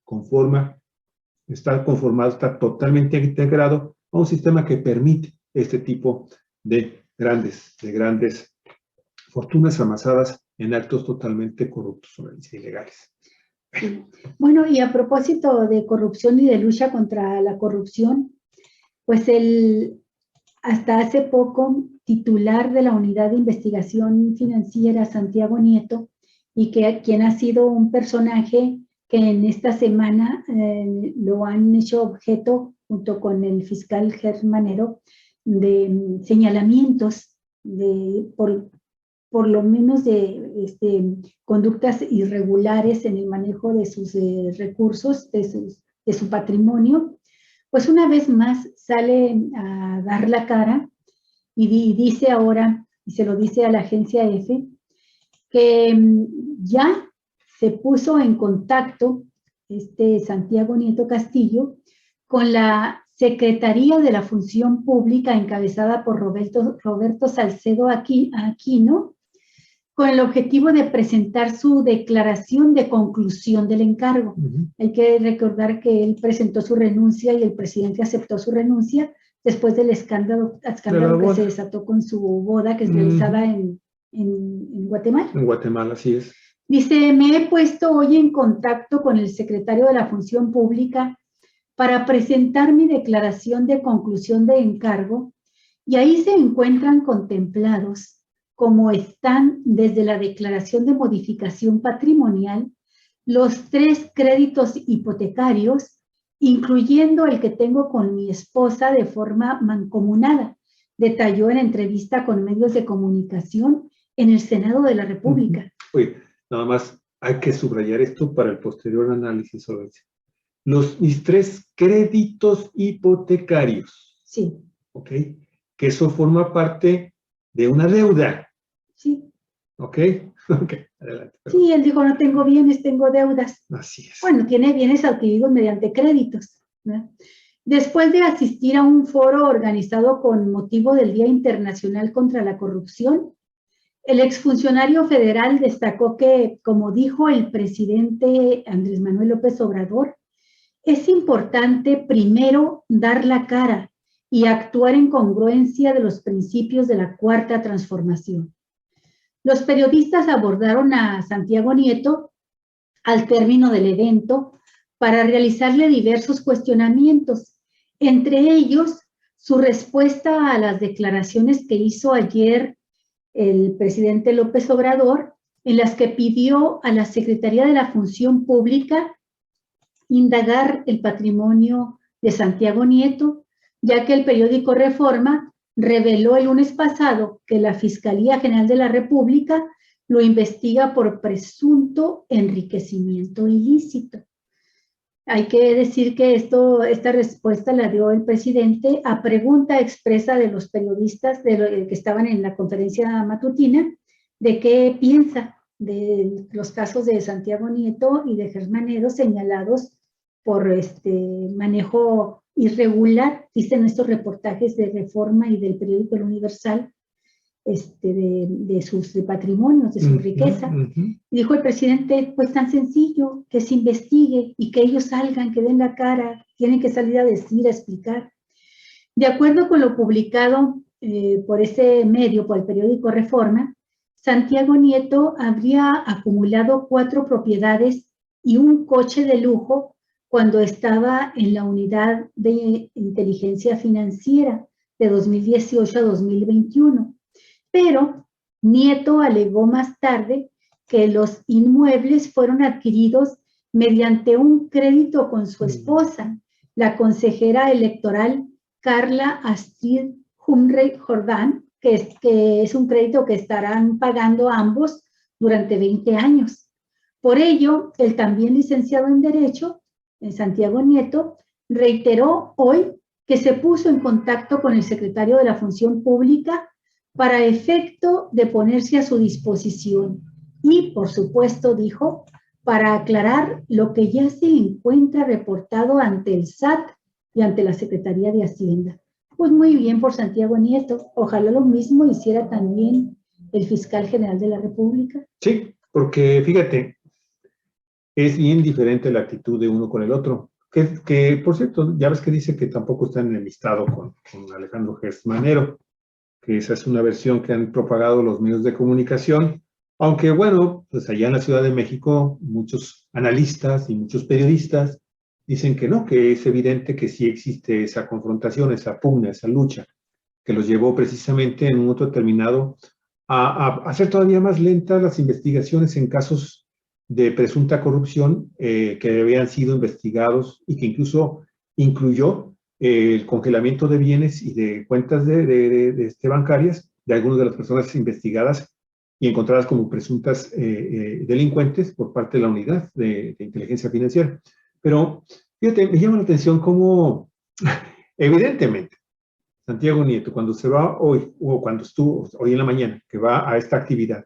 está conformado, está totalmente integrado a un sistema que permite este tipo de grandes fortunas amasadas en actos totalmente corruptos o ilegales. Sí. Bueno, y a propósito de corrupción y de lucha contra la corrupción, pues hasta hace poco titular de la Unidad de Investigación Financiera, Santiago Nieto, y quien ha sido un personaje que en esta semana lo han hecho objeto, junto con el fiscal Germanero, de señalamientos por lo menos de conductas irregulares en el manejo de sus recursos, de su patrimonio. Pues una vez más sale a dar la cara y dice ahora, y se lo dice a la agencia EFE, que ya se puso en contacto Santiago Nieto Castillo con la Secretaría de la Función Pública encabezada por Roberto Salcedo Aquino, con el objetivo de presentar su declaración de conclusión del encargo. Hay que recordar que él presentó su renuncia y el presidente aceptó su renuncia después del escándalo que se desató con su boda, que es realizada en Guatemala. En Guatemala, así es. Dice, me he puesto hoy en contacto con el secretario de la Función Pública para presentar mi declaración de conclusión de encargo, y ahí se encuentran contemplados, como están desde la declaración de modificación patrimonial, los 3 créditos hipotecarios, incluyendo el que tengo con mi esposa de forma mancomunada, detalló en entrevista con medios de comunicación en el Senado de la República. Oye, nada más hay que subrayar esto para el posterior análisis sobre eso. Mis 3 créditos hipotecarios. Sí. ¿Ok? Que eso forma parte de una deuda. Sí. ¿Ok? Ok, adelante. Perdón. Sí, él dijo, no tengo bienes, tengo deudas. Así es. Bueno, tiene bienes adquiridos mediante créditos, ¿verdad? Después de asistir a un foro organizado con motivo del Día Internacional contra la Corrupción, el exfuncionario federal destacó que, como dijo el presidente Andrés Manuel López Obrador, es importante primero dar la cara y actuar en congruencia de los principios de la Cuarta Transformación. Los periodistas abordaron a Santiago Nieto al término del evento para realizarle diversos cuestionamientos, entre ellos su respuesta a las declaraciones que hizo ayer el presidente López Obrador, en las que pidió a la Secretaría de la Función Pública indagar el patrimonio de Santiago Nieto, ya que el periódico Reforma reveló el lunes pasado que la Fiscalía General de la República lo investiga por presunto enriquecimiento ilícito. Hay que decir que esta respuesta la dio el presidente a pregunta expresa de los periodistas que estaban en la conferencia matutina de qué piensa de los casos de Santiago Nieto y de Germanero señalados por manejo irregular, dicen estos reportajes de Reforma y del periódico El Universal, de sus patrimonios, de su riqueza. Y dijo el presidente, pues tan sencillo, que se investigue y que ellos salgan, que den la cara, tienen que salir a decir, a explicar. De acuerdo con lo publicado por ese medio, por el periódico Reforma, Santiago Nieto habría acumulado 4 propiedades y un coche de lujo cuando estaba en la unidad de inteligencia financiera de 2018 a 2021. Pero Nieto alegó más tarde que los inmuebles fueron adquiridos mediante un crédito con su esposa, la consejera electoral Carla Astrid Humrey Jordán, que es un crédito que estarán pagando ambos durante 20 años. Por ello, el también licenciado en Derecho, Santiago Nieto, reiteró hoy que se puso en contacto con el secretario de la Función Pública para efecto de ponerse a su disposición y, por supuesto, dijo, para aclarar lo que ya se encuentra reportado ante el SAT y ante la Secretaría de Hacienda. Pues muy bien por Santiago Nieto. Ojalá lo mismo hiciera también el fiscal general de la República. Sí, porque fíjate, es bien diferente la actitud de uno con el otro. Que por cierto, ya ves que dice que tampoco está enemistado con Alejandro Germanero, que esa es una versión que han propagado los medios de comunicación, aunque bueno, pues allá en la Ciudad de México muchos analistas y muchos periodistas dicen que no, que es evidente que sí existe esa confrontación, esa pugna, esa lucha, que los llevó precisamente en un momento determinado a hacer todavía más lentas las investigaciones en casos de presunta corrupción que habían sido investigados y que incluso incluyó el congelamiento de bienes y de cuentas bancarias de algunas de las personas investigadas y encontradas como presuntas delincuentes por parte de la unidad de inteligencia financiera. Pero, fíjate, me llama la atención cómo, evidentemente, Santiago Nieto, cuando se va hoy, o cuando estuvo hoy en la mañana, que va a esta actividad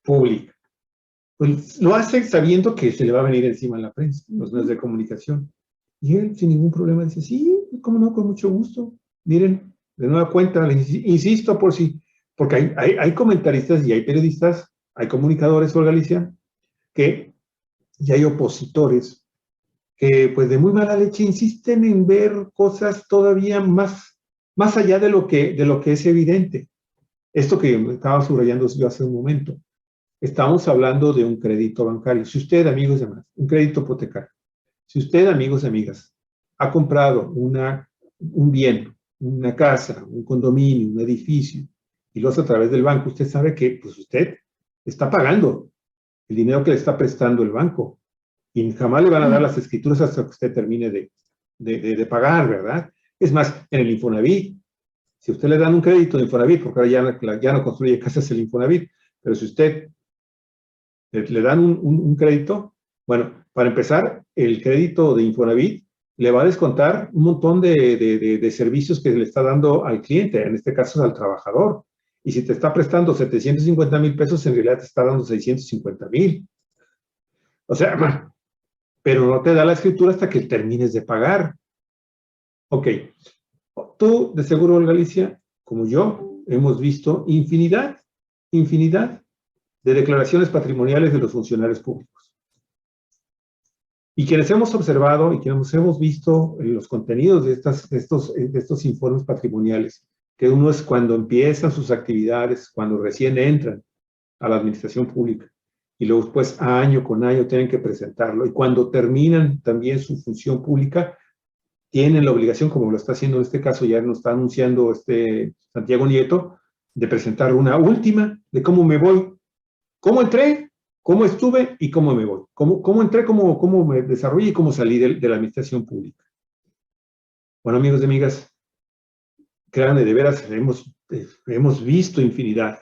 pública, pues lo hace sabiendo que se le va a venir encima en la prensa, los medios de comunicación. Y él, sin ningún problema, dice, sí, cómo no, con mucho gusto. Miren, de nueva cuenta, insisto por si, porque hay comentaristas y hay periodistas, hay comunicadores, Olga Alicia, y hay opositores que, pues, de muy mala leche insisten en ver cosas todavía más allá de lo que es evidente. Esto que estaba subrayando yo hace un momento. Estamos hablando de un crédito bancario. Si usted, amigos y amigas, un crédito hipotecario, si usted, amigos y amigas, ha comprado un bien, una casa, un condominio, un edificio, y lo hace a través del banco, usted sabe que, pues, usted está pagando el dinero que le está prestando el banco. Y jamás le van a dar las escrituras hasta que usted termine de pagar, ¿verdad? Es más, en el Infonavit, si usted le dan un crédito de Infonavit, porque ahora ya no construye casas el Infonavit, pero si usted le dan un crédito, bueno, para empezar, el crédito de Infonavit le va a descontar un montón de servicios que le está dando al cliente, en este caso al trabajador. Y si te está prestando 750,000 pesos, en realidad te está dando 650,000. O sea, pero no te da la escritura hasta que termines de pagar. Ok, tú de seguro, Olga Alicia, como yo, hemos visto infinidad de declaraciones patrimoniales de los funcionarios públicos. Y quienes hemos observado y quienes hemos visto los contenidos de estos informes patrimoniales, que uno es cuando empiezan sus actividades, cuando recién entran a la administración pública, y luego después año con año tienen que presentarlo, y cuando terminan también su función pública, tienen la obligación, como lo está haciendo en este caso, ya nos está anunciando Santiago Nieto, de presentar una última de cómo me voy, cómo entré, cómo estuve y cómo me voy. Cómo entré, cómo me desarrollé y cómo salí de la administración pública. Bueno, amigos y amigas, créanme, de veras, hemos visto infinidad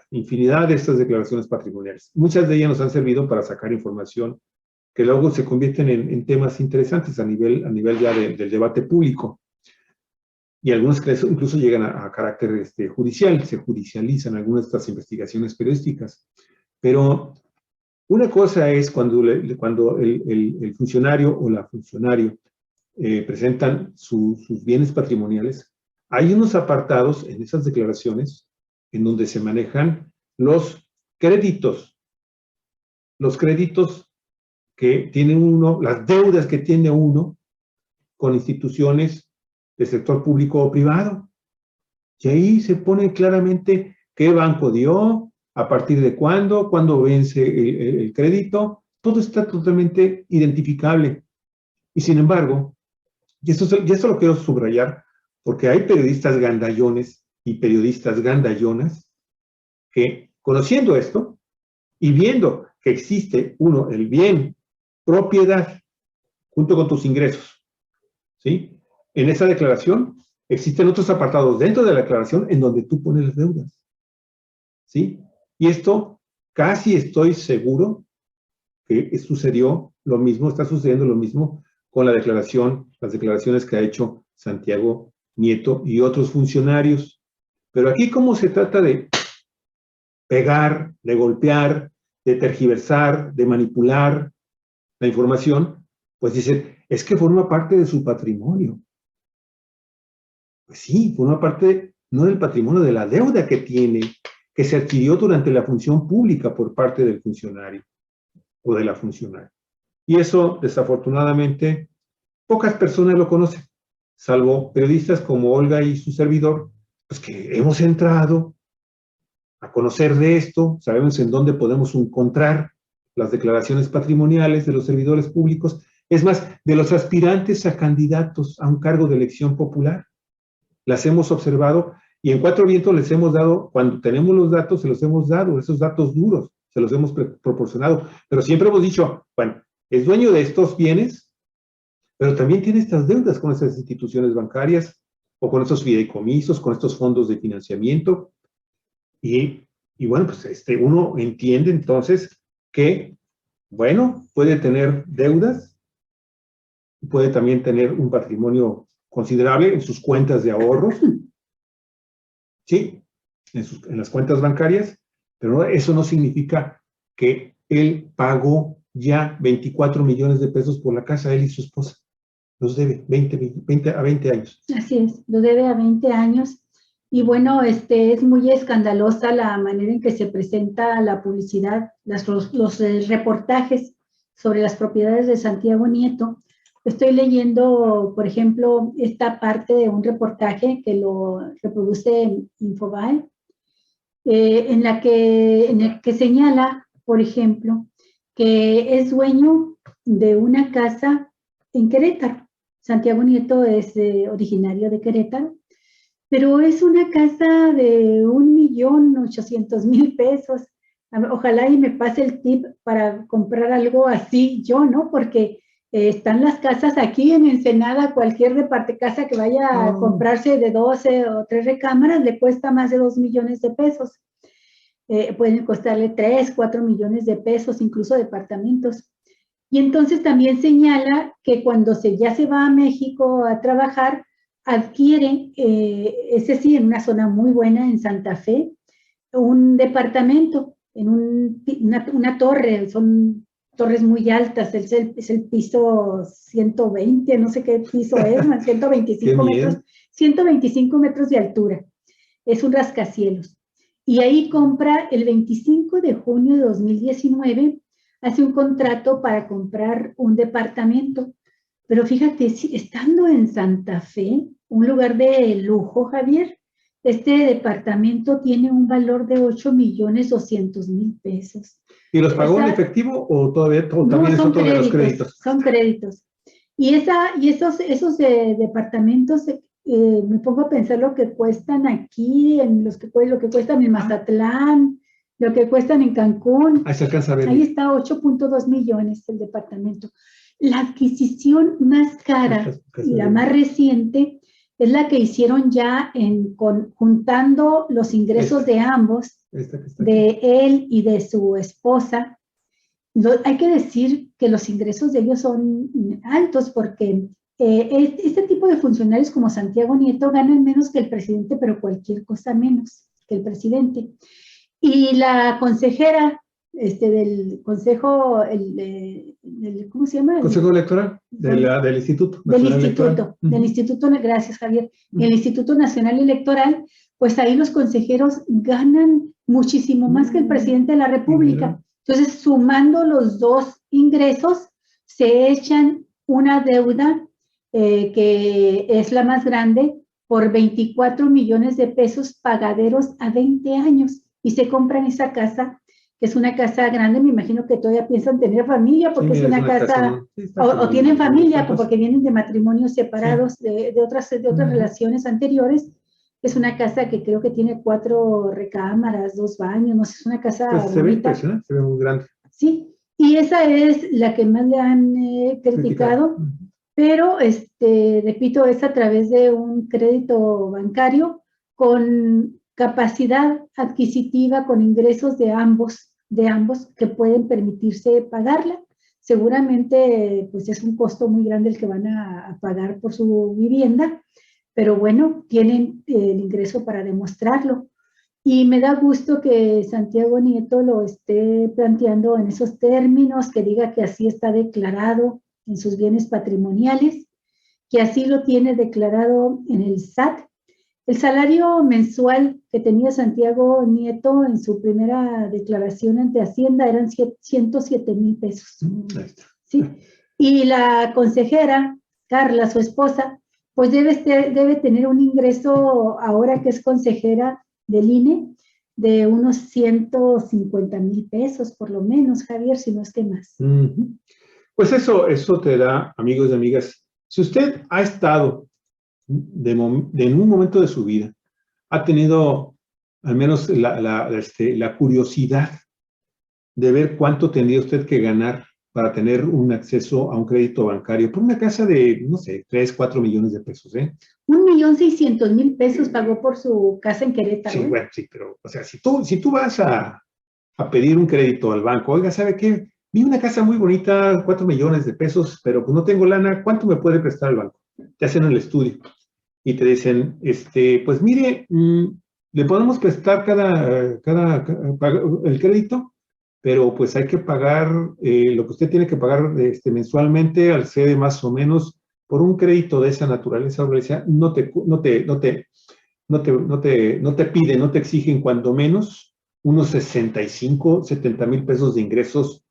de estas declaraciones patrimoniales. Muchas de ellas nos han servido para sacar información que luego se convierten en temas interesantes a nivel ya del debate público. Y algunos que incluso llegan a carácter judicial, se judicializan algunas de estas investigaciones periodísticas. Pero una cosa es cuando el funcionario o la funcionaria presentan sus bienes patrimoniales. Hay unos apartados en esas declaraciones en donde se manejan los créditos que tiene uno, las deudas que tiene uno con instituciones del sector público o privado. Y ahí se pone claramente qué banco dio, a partir de cuándo vence el crédito, todo está totalmente identificable. Y sin embargo, y esto lo quiero subrayar, porque hay periodistas gandallones y periodistas gandallonas que, conociendo esto y viendo que existe el bien, propiedad, junto con tus ingresos, ¿sí? En esa declaración existen otros apartados dentro de la declaración en donde tú pones las deudas, ¿sí? Y esto casi estoy seguro que sucedió lo mismo, está sucediendo lo mismo con las declaraciones que ha hecho Santiago Nieto y otros funcionarios. Pero aquí, ¿cómo se trata de pegar, de golpear, de tergiversar, de manipular la información? Pues dicen, es que forma parte de su patrimonio. Pues sí, forma parte no del patrimonio, de la deuda que tiene, que se adquirió durante la función pública por parte del funcionario o de la funcionaria. Y eso, desafortunadamente, pocas personas lo conocen, salvo periodistas como Olga y su servidor, pues que hemos entrado a conocer de esto, sabemos en dónde podemos encontrar las declaraciones patrimoniales de los servidores públicos, es más, de los aspirantes a candidatos a un cargo de elección popular. Las hemos observado Y en Cuatro Vientos les hemos dado, cuando tenemos los datos, se los hemos dado, esos datos duros, se los hemos proporcionado. Pero siempre hemos dicho, bueno, es dueño de estos bienes, pero también tiene estas deudas con esas instituciones bancarias o con estos fideicomisos, con estos fondos de financiamiento. Y bueno, pues uno entiende entonces que, bueno, puede tener deudas, puede también tener un patrimonio considerable en sus cuentas de ahorros, sí, en las cuentas bancarias, pero eso no significa que él pagó ya 24 millones de pesos por la casa, él y su esposa. Los debe 20 a 20 años. Así es, lo debe a 20 años. Y bueno, es muy escandalosa la manera en que se presenta la publicidad, los reportajes sobre las propiedades de Santiago Nieto. Estoy leyendo, por ejemplo, esta parte de un reportaje que lo reproduce Infobae, en el que señala, por ejemplo, que es dueño de una casa en Querétaro. Santiago Nieto es originario de Querétaro, pero es una casa de 1.800.000 pesos. Ojalá y me pase el tip para comprar algo así yo, ¿no? Porque están las casas aquí en Ensenada, cualquier casa que vaya a comprarse de 12 o 3 recámaras le cuesta más de 2 millones de pesos. Pueden costarle 3, 4 millones de pesos, incluso departamentos. Y entonces también señala que cuando ya se va a México a trabajar, adquiere, ese sí, en una zona muy buena en Santa Fe, un departamento en una torre, son torres muy altas, es el piso 120, no sé qué piso es, 125 metros, 125 metros de altura, es un rascacielos. Y ahí compra el 25 de junio de 2019, hace un contrato para comprar un departamento. Pero fíjate, estando en Santa Fe, un lugar de lujo, Javier, este departamento tiene un valor de 8.200.000 pesos. ¿Y los pagó en efectivo o todavía también es otro de los créditos? Son créditos. Y esos departamentos, me pongo a pensar lo que cuestan aquí, lo que cuestan en Mazatlán, lo que cuestan en Cancún. Ahí se alcanza a ver. Ahí está, 8.2 millones el departamento. La adquisición más cara y la más reciente es la que hicieron ya juntando los ingresos de ambos, de él y de su esposa. Hay que decir que los ingresos de ellos son altos porque este tipo de funcionarios como Santiago Nieto ganan menos que el presidente, pero cualquier cosa menos que el presidente. Y la consejera del consejo, ¿cómo se llama? Consejo electoral del Instituto Nacional Electoral. Del Instituto, gracias Javier, el Instituto Nacional Electoral, pues ahí los consejeros ganan muchísimo más que el presidente de la República. Entonces, sumando los dos ingresos, se echan una deuda que es la más grande por 24 millones de pesos pagaderos a 20 años. Y se compran esa casa, que es una casa grande, me imagino que todavía piensan tener familia, porque sí, es una casa o tienen familia, porque vienen de matrimonios separados, sí, de otras relaciones anteriores. Es una casa que creo que tiene 4 recámaras, 2 baños, no sé, es una casa pues se ve impresionante, se ve muy grande. Sí, y esa es la que más le han criticado, pero, repito, es a través de un crédito bancario con capacidad adquisitiva, con ingresos de ambos que pueden permitirse pagarla. Seguramente, pues es un costo muy grande el que van a pagar por su vivienda, pero bueno, tienen el ingreso para demostrarlo. Y me da gusto que Santiago Nieto lo esté planteando en esos términos, que diga que así está declarado en sus bienes patrimoniales, que así lo tiene declarado en el SAT. El salario mensual que tenía Santiago Nieto en su primera declaración ante Hacienda eran 107,000 pesos. ¿Sí? Y la consejera, Carla, su esposa, pues debe tener un ingreso, ahora que es consejera del INE, de unos 150,000 pesos, por lo menos, Javier, si no es que más. Pues eso te da, amigos y amigas, si usted ha estado en un momento de su vida, ha tenido al menos la curiosidad de ver cuánto tendría usted que ganar para tener un acceso a un crédito bancario por una casa de, no sé, 3, 4 millones de pesos, ¿eh? 1.600.000 pesos pagó por su casa en Querétaro. Sí, bueno, sí, pero, o sea, si tú vas a pedir un crédito al banco, oiga, ¿sabe qué? Vi una casa muy bonita, 4 millones de pesos, pero pues no tengo lana, ¿cuánto me puede prestar el banco? Te hacen el estudio y te dicen, pues mire, le podemos prestar el crédito, pero pues hay que pagar lo que usted tiene que pagar mensualmente al ser más o menos por un crédito de esa naturaleza, no te piden, no te exigen cuando menos unos 65, 70 mil pesos de ingresos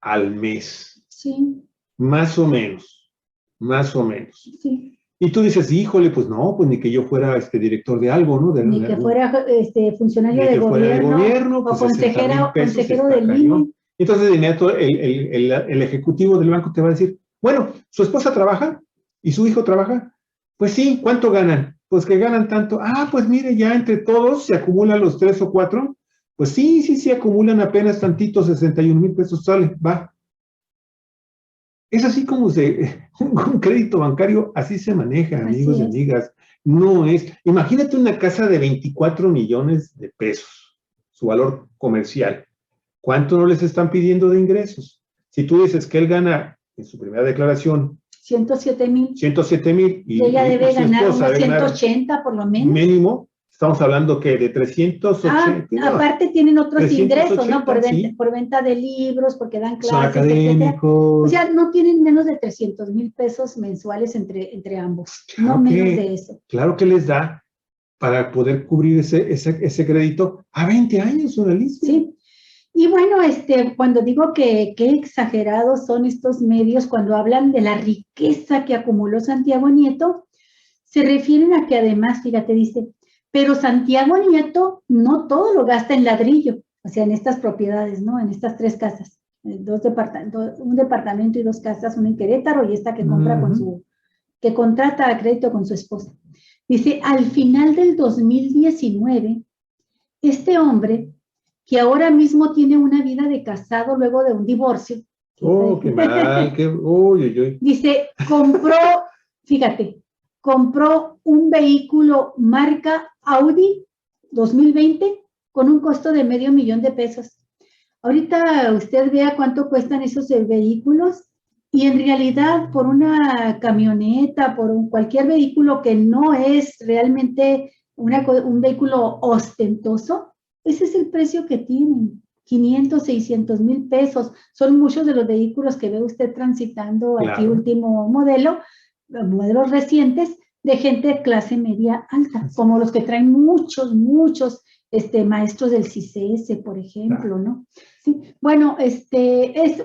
al mes. Sí. Más o menos, más o menos. Sí. Y tú dices, híjole, pues no, pues ni que yo fuera director de algo, ¿no? Ni que fuera funcionario de gobierno, pues o consejero del INE. Entonces de inmediato el ejecutivo del banco te va a decir, bueno, ¿su esposa trabaja? ¿Y su hijo trabaja? Pues sí, ¿cuánto ganan? Pues que ganan tanto. Ah, pues mire, ya entre todos se acumulan los 3 o 4. Pues sí, acumulan apenas tantito, 61,000 pesos, sale, va. Es así como un crédito bancario, así se maneja, amigos y amigas. No es, imagínate una casa de 24 millones de pesos, su valor comercial. ¿Cuánto no les están pidiendo de ingresos? Si tú dices que él gana en su primera declaración 107,000. 107,000 y ella debe ganar unos 180 por lo menos. Mínimo. Estamos hablando que de 380. Aparte tienen otros ingresos, ¿no? Por venta de libros, porque dan clases, académicos. O sea, no tienen menos de 300,000 pesos mensuales entre ambos. Claro, no menos de eso. Claro que les da para poder cubrir ese crédito a 20 años, una lista. Sí. Y bueno, cuando digo que qué exagerados son estos medios cuando hablan de la riqueza que acumuló Santiago Nieto, se refieren a que además, fíjate, dice, pero Santiago Nieto no todo lo gasta en ladrillo, o sea, en estas propiedades, ¿no? En estas 3 casas, un departamento y 2 casas, una en Querétaro y esta que compra que contrata a crédito con su esposa. Dice, al final del 2019, este hombre, que ahora mismo tiene una vida de casado luego de un divorcio. Oh, qué mal, Dice, compró un vehículo marca Audi 2020 con un costo de $500,000 de pesos. Ahorita usted vea cuánto cuestan esos vehículos y en realidad por una camioneta, por cualquier vehículo que no es realmente un vehículo ostentoso, ese es el precio que tienen. 500, 600,000 pesos. Son muchos de los vehículos que ve usted transitando aquí, último modelo, modelos recientes, de gente de clase media alta, como los que traen muchos maestros del CICES, por ejemplo, ¿no? Sí. Bueno, es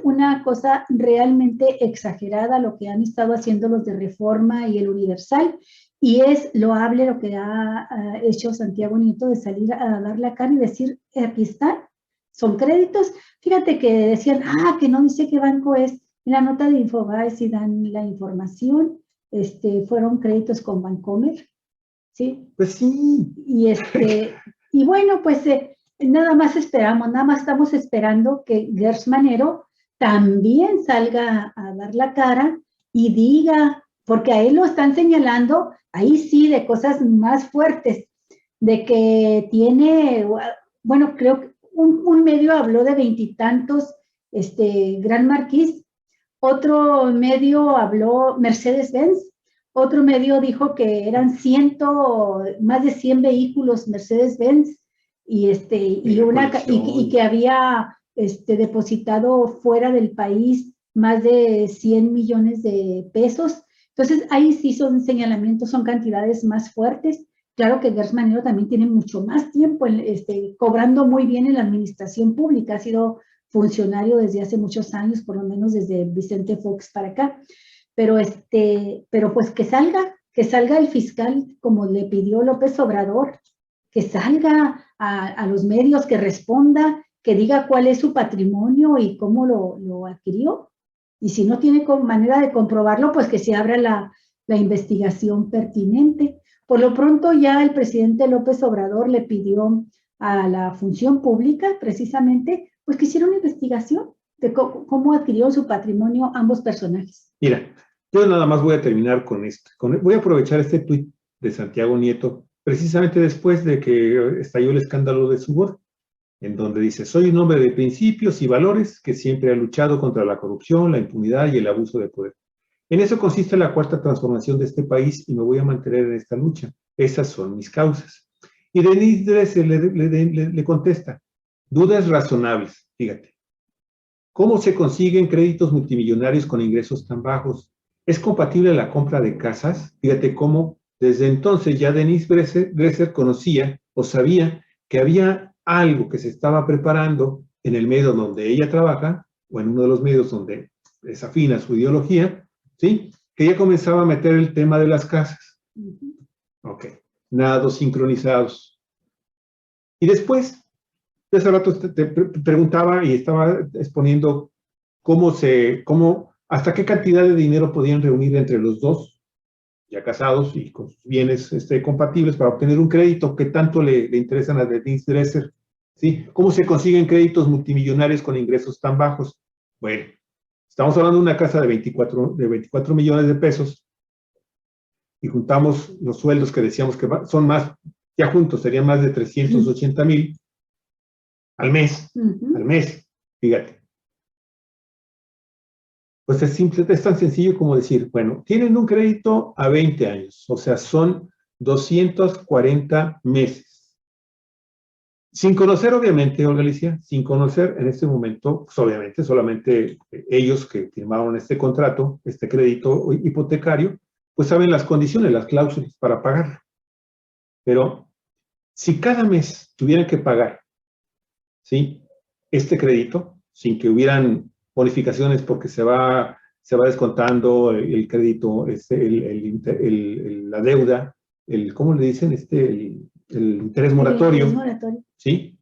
una cosa realmente exagerada lo que han estado haciendo los de Reforma y el Universal, y es loable lo que ha hecho Santiago Nieto de salir a dar la cara y decir, aquí están, son créditos. Fíjate que decían, que no dice qué banco es. En la nota de Infobae sí dan la información. Fueron créditos con Bancomer, ¿sí? Pues sí. Y bueno, pues nada más estamos esperando que Gers Manero también salga a dar la cara y diga, porque a él lo están señalando, ahí sí, de cosas más fuertes, de que tiene, bueno, creo que un medio habló de 20 y tantos Gran Marquis, otro medio habló Mercedes-Benz, otro medio dijo que eran más de 100 vehículos Mercedes-Benz y que había depositado fuera del país más de 100 millones de pesos. Entonces, ahí sí son señalamientos, son cantidades más fuertes. Claro que Gers Manero también tiene mucho más tiempo cobrando muy bien en la administración pública, ha sido funcionario desde hace muchos años, por lo menos desde Vicente Fox para acá, pero pues que salga el fiscal como le pidió López Obrador, que salga a los medios, que responda, que diga cuál es su patrimonio y cómo lo adquirió, y si no tiene manera de comprobarlo, pues que se abra la investigación pertinente. Por lo pronto ya el presidente López Obrador le pidió a la función pública, precisamente, pues que hiciera una investigación de cómo adquirió su patrimonio ambos personajes. Mira, yo nada más voy a terminar con esto. Voy a aprovechar este tuit de Santiago Nieto, precisamente después de que estalló el escándalo de su boda, en donde dice: soy un hombre de principios y valores que siempre ha luchado contra la corrupción, la impunidad y el abuso de poder. En eso consiste la cuarta transformación de este país y me voy a mantener en esta lucha. Esas son mis causas. Y Denise Dresser le contesta: dudas razonables, fíjate. ¿Cómo se consiguen créditos multimillonarios con ingresos tan bajos? ¿Es compatible la compra de casas? Fíjate cómo desde entonces ya Denise Dresser conocía o sabía que había algo que se estaba preparando en el medio donde ella trabaja, o en uno de los medios donde es afín a su ideología, ¿sí? Que ya comenzaba a meter el tema de las casas. Ok, nados sincronizados. Y después, de hace rato te preguntaba y estaba exponiendo hasta qué cantidad de dinero podían reunir entre los dos, ya casados y con sus bienes compatibles, para obtener un crédito que tanto le interesan a Denise Dresser, ¿sí? ¿Cómo se consiguen créditos multimillonarios con ingresos tan bajos? Bueno, estamos hablando de una casa de 24 millones de pesos y juntamos los sueldos que decíamos que son más, ya juntos serían más de 380,000 al mes, fíjate. Pues es tan sencillo como decir, bueno, tienen un crédito a 20 años, o sea, son 240 meses. Sin conocer, obviamente, Olga Alicia, sin conocer en este momento, pues obviamente, solamente ellos que firmaron este contrato, este crédito hipotecario, pues saben las condiciones, las cláusulas para pagarlo. Pero si cada mes tuvieran que pagar, ¿sí?, este crédito, sin que hubieran bonificaciones porque se va descontando el crédito, la deuda, ¿cómo le dicen? El interés moratorio. ¿Sí?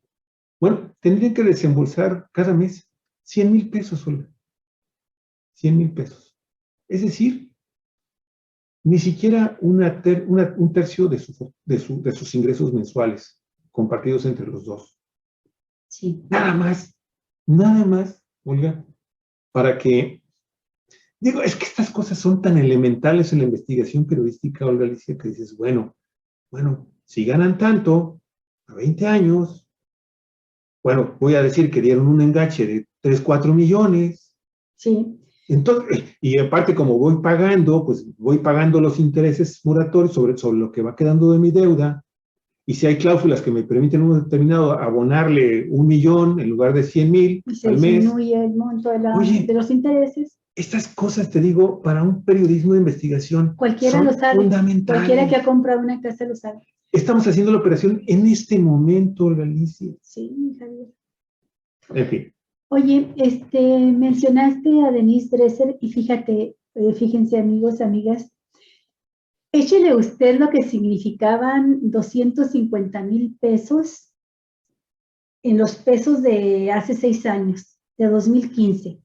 Bueno, tendrían que desembolsar cada mes 100,000 pesos, Olga. 100,000 pesos. Es decir, ni siquiera un tercio de sus ingresos mensuales compartidos entre los dos. Sí. Nada más, Olga, para que, digo, es que estas cosas son tan elementales en la investigación periodística, Olga Alicia, que dices, bueno, si ganan tanto, a 20 años, bueno, voy a decir que dieron un enganche de 3, 4 millones. Sí. Entonces, y aparte, como voy pagando, pues voy pagando los intereses moratorios sobre lo que va quedando de mi deuda. Y si hay cláusulas que me permiten un determinado abonarle 1 millón en lugar de 100,000 al mes. Disminuye el monto de los intereses. Estas cosas, te digo, para un periodismo de investigación cualquiera lo sabe. Fundamentales. Cualquiera que ha comprado una casa lo sabe. Estamos haciendo la operación en este momento, Olga Alicia. Sí, Javier. En fin. Oye, mencionaste a Denise Dresser y fíjense amigos, amigas, échele usted lo que significaban 250,000 pesos en los pesos de hace 6 años, de 2015,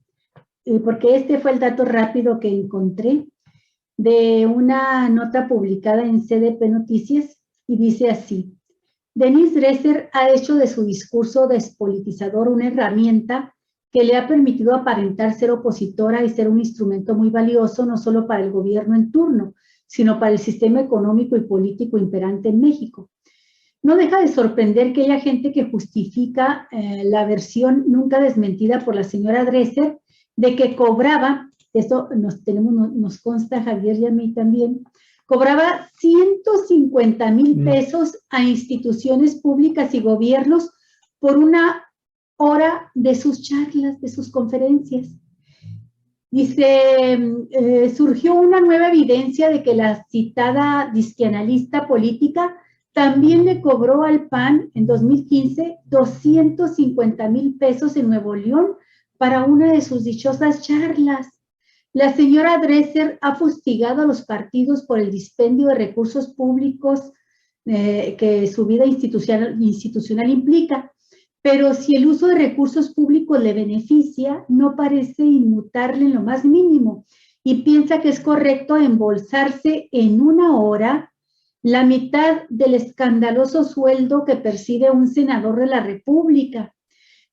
porque este fue el dato rápido que encontré de una nota publicada en CDP Noticias y dice así: Denise Dresser ha hecho de su discurso despolitizador una herramienta que le ha permitido aparentar ser opositora y ser un instrumento muy valioso no solo para el gobierno en turno, sino para el sistema económico y político imperante en México. No deja de sorprender que haya gente que justifica la versión nunca desmentida por la señora Dresser de que cobraba, esto nos consta a Javier y a mí también, cobraba 150,000 pesos a instituciones públicas y gobiernos por una hora de sus charlas, de sus conferencias. Dice, surgió una nueva evidencia de que la citada disqueanalista política también le cobró al PAN en 2015 250,000 pesos en Nuevo León para una de sus dichosas charlas. La señora Dresser ha fustigado a los partidos por el dispendio de recursos públicos que su vida institucional implica. Pero si el uso de recursos públicos le beneficia, no parece inmutarle en lo más mínimo y piensa que es correcto embolsarse en una hora la mitad del escandaloso sueldo que percibe un senador de la República.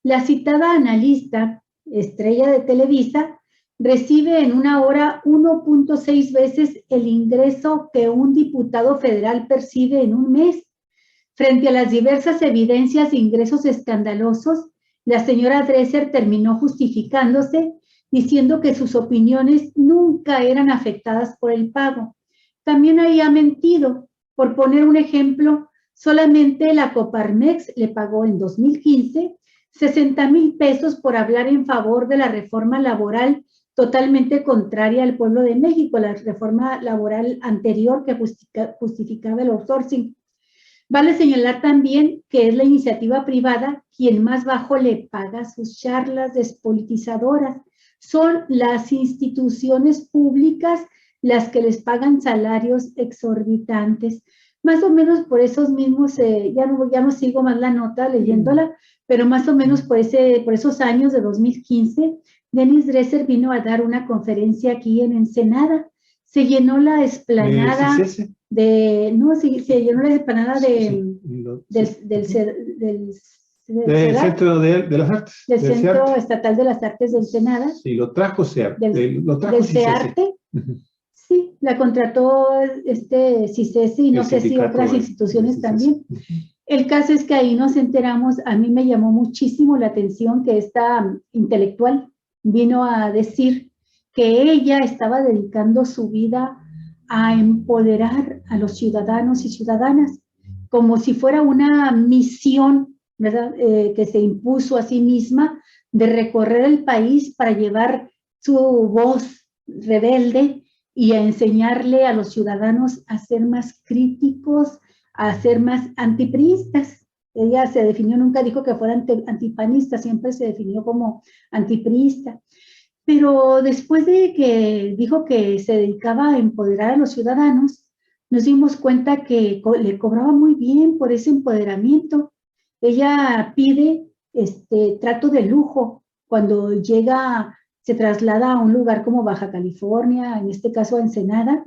La citada analista, estrella de Televisa, recibe en una hora 1.6 veces el ingreso que un diputado federal percibe en un mes. Frente a las diversas evidencias de ingresos escandalosos, la señora Dresser terminó justificándose, diciendo que sus opiniones nunca eran afectadas por el pago. También ahí ha mentido. Por poner un ejemplo, solamente la Coparmex le pagó en 2015 $60,000 pesos por hablar en favor de la reforma laboral totalmente contraria al pueblo de México, la reforma laboral anterior que justificaba el outsourcing. Vale señalar también que es la iniciativa privada quien más bajo le paga sus charlas despolitizadoras. Son las instituciones públicas las que les pagan salarios exorbitantes. Más o menos por esos mismos, ya no sigo más la nota leyéndola, pero más o menos por esos años de 2015, Denis Dresser vino a dar una conferencia aquí en Ensenada. Se llenó la explanada se llenó la explanada del Centro de las Artes. Del Centro Estatal de las Artes de Ensenada. Sí, lo trajo CEARTE. Del CEARTE. Sí, la contrató CICESE y no sé si otras instituciones también. El caso es que ahí nos enteramos, a mí me llamó muchísimo la atención que esta intelectual vino a decir que ella estaba dedicando su vida a empoderar a los ciudadanos y ciudadanas, como si fuera una misión, ¿verdad? Que se impuso a sí misma de recorrer el país para llevar su voz rebelde y a enseñarle a los ciudadanos a ser más críticos, a ser más antipriistas. Ella se definió, nunca dijo que fuera antipanista, siempre se definió como antipriista. Pero después de que dijo que se dedicaba a empoderar a los ciudadanos, nos dimos cuenta que le cobraba muy bien por ese empoderamiento. Ella pide trato de lujo cuando se traslada a un lugar como Baja California, en este caso a Ensenada,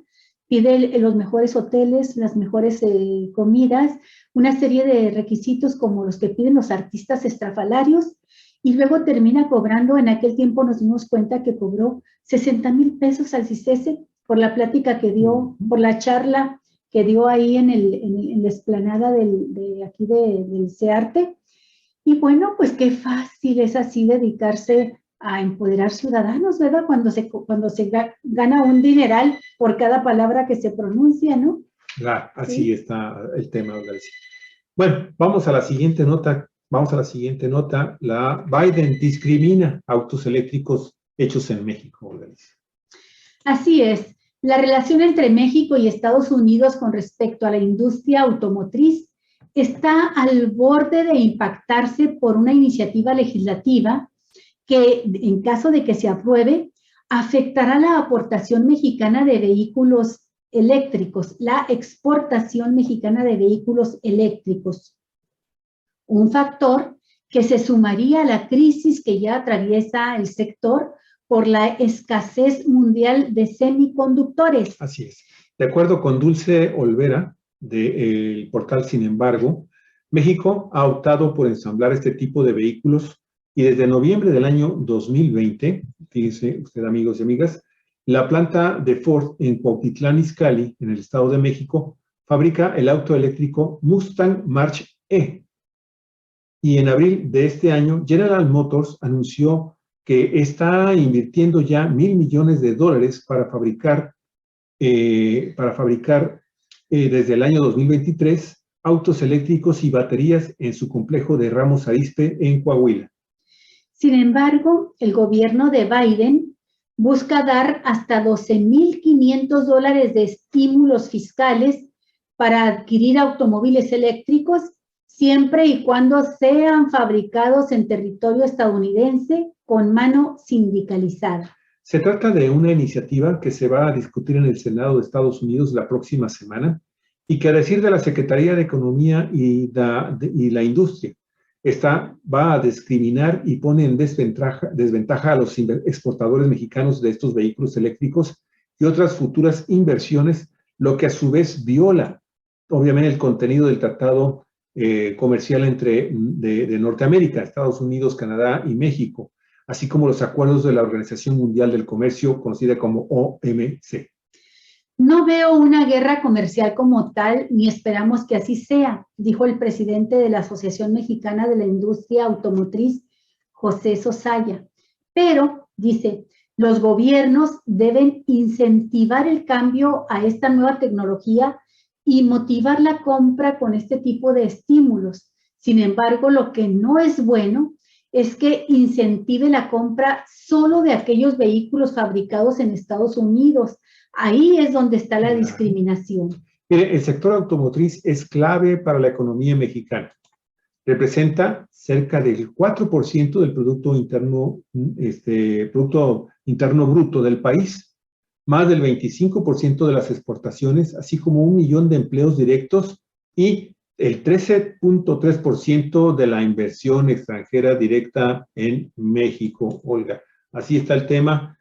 pide los mejores hoteles, las mejores comidas, una serie de requisitos como los que piden los artistas estrafalarios, y luego termina cobrando, en aquel tiempo nos dimos cuenta que cobró $60,000 pesos al CICESE por la plática que dio, por la charla que dio ahí en la explanada del CEARTE. Y bueno, pues qué fácil es así dedicarse a empoderar ciudadanos, ¿verdad? Cuando se gana un dineral por cada palabra que se pronuncia, ¿no? Claro, así está el tema, Galicia. Bueno, vamos a la siguiente nota. La Biden discrimina autos eléctricos hechos en México, Galicia. Así es. La relación entre México y Estados Unidos con respecto a la industria automotriz está al borde de impactarse por una iniciativa legislativa que, en caso de que se apruebe, afectará la aportación mexicana de vehículos eléctricos, la exportación mexicana de vehículos eléctricos. Un factor que se sumaría a la crisis que ya atraviesa el sector por la escasez mundial de semiconductores. Así es. De acuerdo con Dulce Olvera, del portal Sin Embargo, México ha optado por ensamblar este tipo de vehículos y desde noviembre del año 2020, fíjense usted, amigos y amigas, la planta de Ford en Cuautitlán Izcalli, en el Estado de México, fabrica el auto eléctrico Mustang Mach-E. Y en abril de este año, General Motors anunció que está invirtiendo ya $1,000 millones para fabricar desde el año 2023 autos eléctricos y baterías en su complejo de Ramos Arizpe en Coahuila. Sin embargo, el gobierno de Biden busca dar hasta $12,500 de estímulos fiscales para adquirir automóviles eléctricos siempre y cuando sean fabricados en territorio estadounidense con mano sindicalizada. Se trata de una iniciativa que se va a discutir en el Senado de Estados Unidos la próxima semana y que, a decir de la Secretaría de Economía y la Industria, va a discriminar y pone en desventaja a los exportadores mexicanos de estos vehículos eléctricos y otras futuras inversiones, lo que a su vez viola obviamente el contenido del tratado comercial de Norteamérica, Estados Unidos, Canadá y México, así como los acuerdos de la Organización Mundial del Comercio, conocida como OMC. No veo una guerra comercial como tal, ni esperamos que así sea, dijo el presidente de la Asociación Mexicana de la Industria Automotriz, José Sosaya. Pero, dice, los gobiernos deben incentivar el cambio a esta nueva tecnología y motivar la compra con este tipo de estímulos. Sin embargo, lo que no es bueno es que incentive la compra solo de aquellos vehículos fabricados en Estados Unidos. Ahí es donde está la discriminación. Mire, el sector automotriz es clave para la economía mexicana. Representa cerca del 4% del Producto Interno Bruto del país, más del 25% de las exportaciones, así como 1 millón de empleos directos y el 13.3% de la inversión extranjera directa en México. Olga, así está el tema.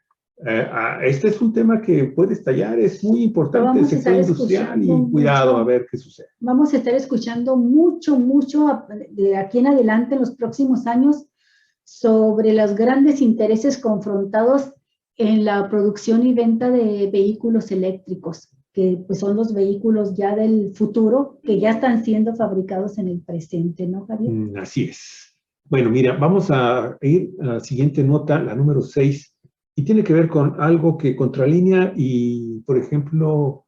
Este es un tema que puede estallar, es muy importante el sector industrial y cuidado a ver qué sucede. Vamos a estar escuchando mucho de aquí en adelante en los próximos años sobre los grandes intereses confrontados en la producción y venta de vehículos eléctricos, que pues son los vehículos ya del futuro, que ya están siendo fabricados en el presente, ¿no, Javier? Así es. Bueno, mira, vamos a ir a la siguiente nota, la número 6, y tiene que ver con algo que Contralínea y, por ejemplo,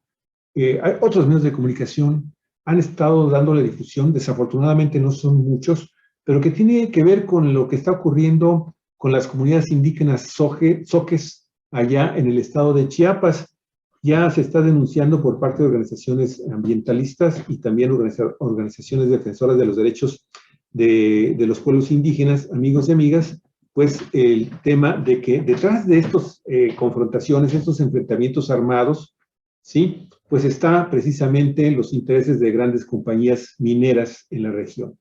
hay otros medios de comunicación han estado dándole difusión, desafortunadamente no son muchos, pero que tiene que ver con lo que está ocurriendo con las comunidades indígenas zoques allá en el estado de Chiapas. Ya se está denunciando por parte de organizaciones ambientalistas y también organizaciones defensoras de los derechos de los pueblos indígenas, amigos y amigas, pues el tema de que detrás de estas confrontaciones, estos enfrentamientos armados, ¿sí? Pues está precisamente los intereses de grandes compañías mineras en la región.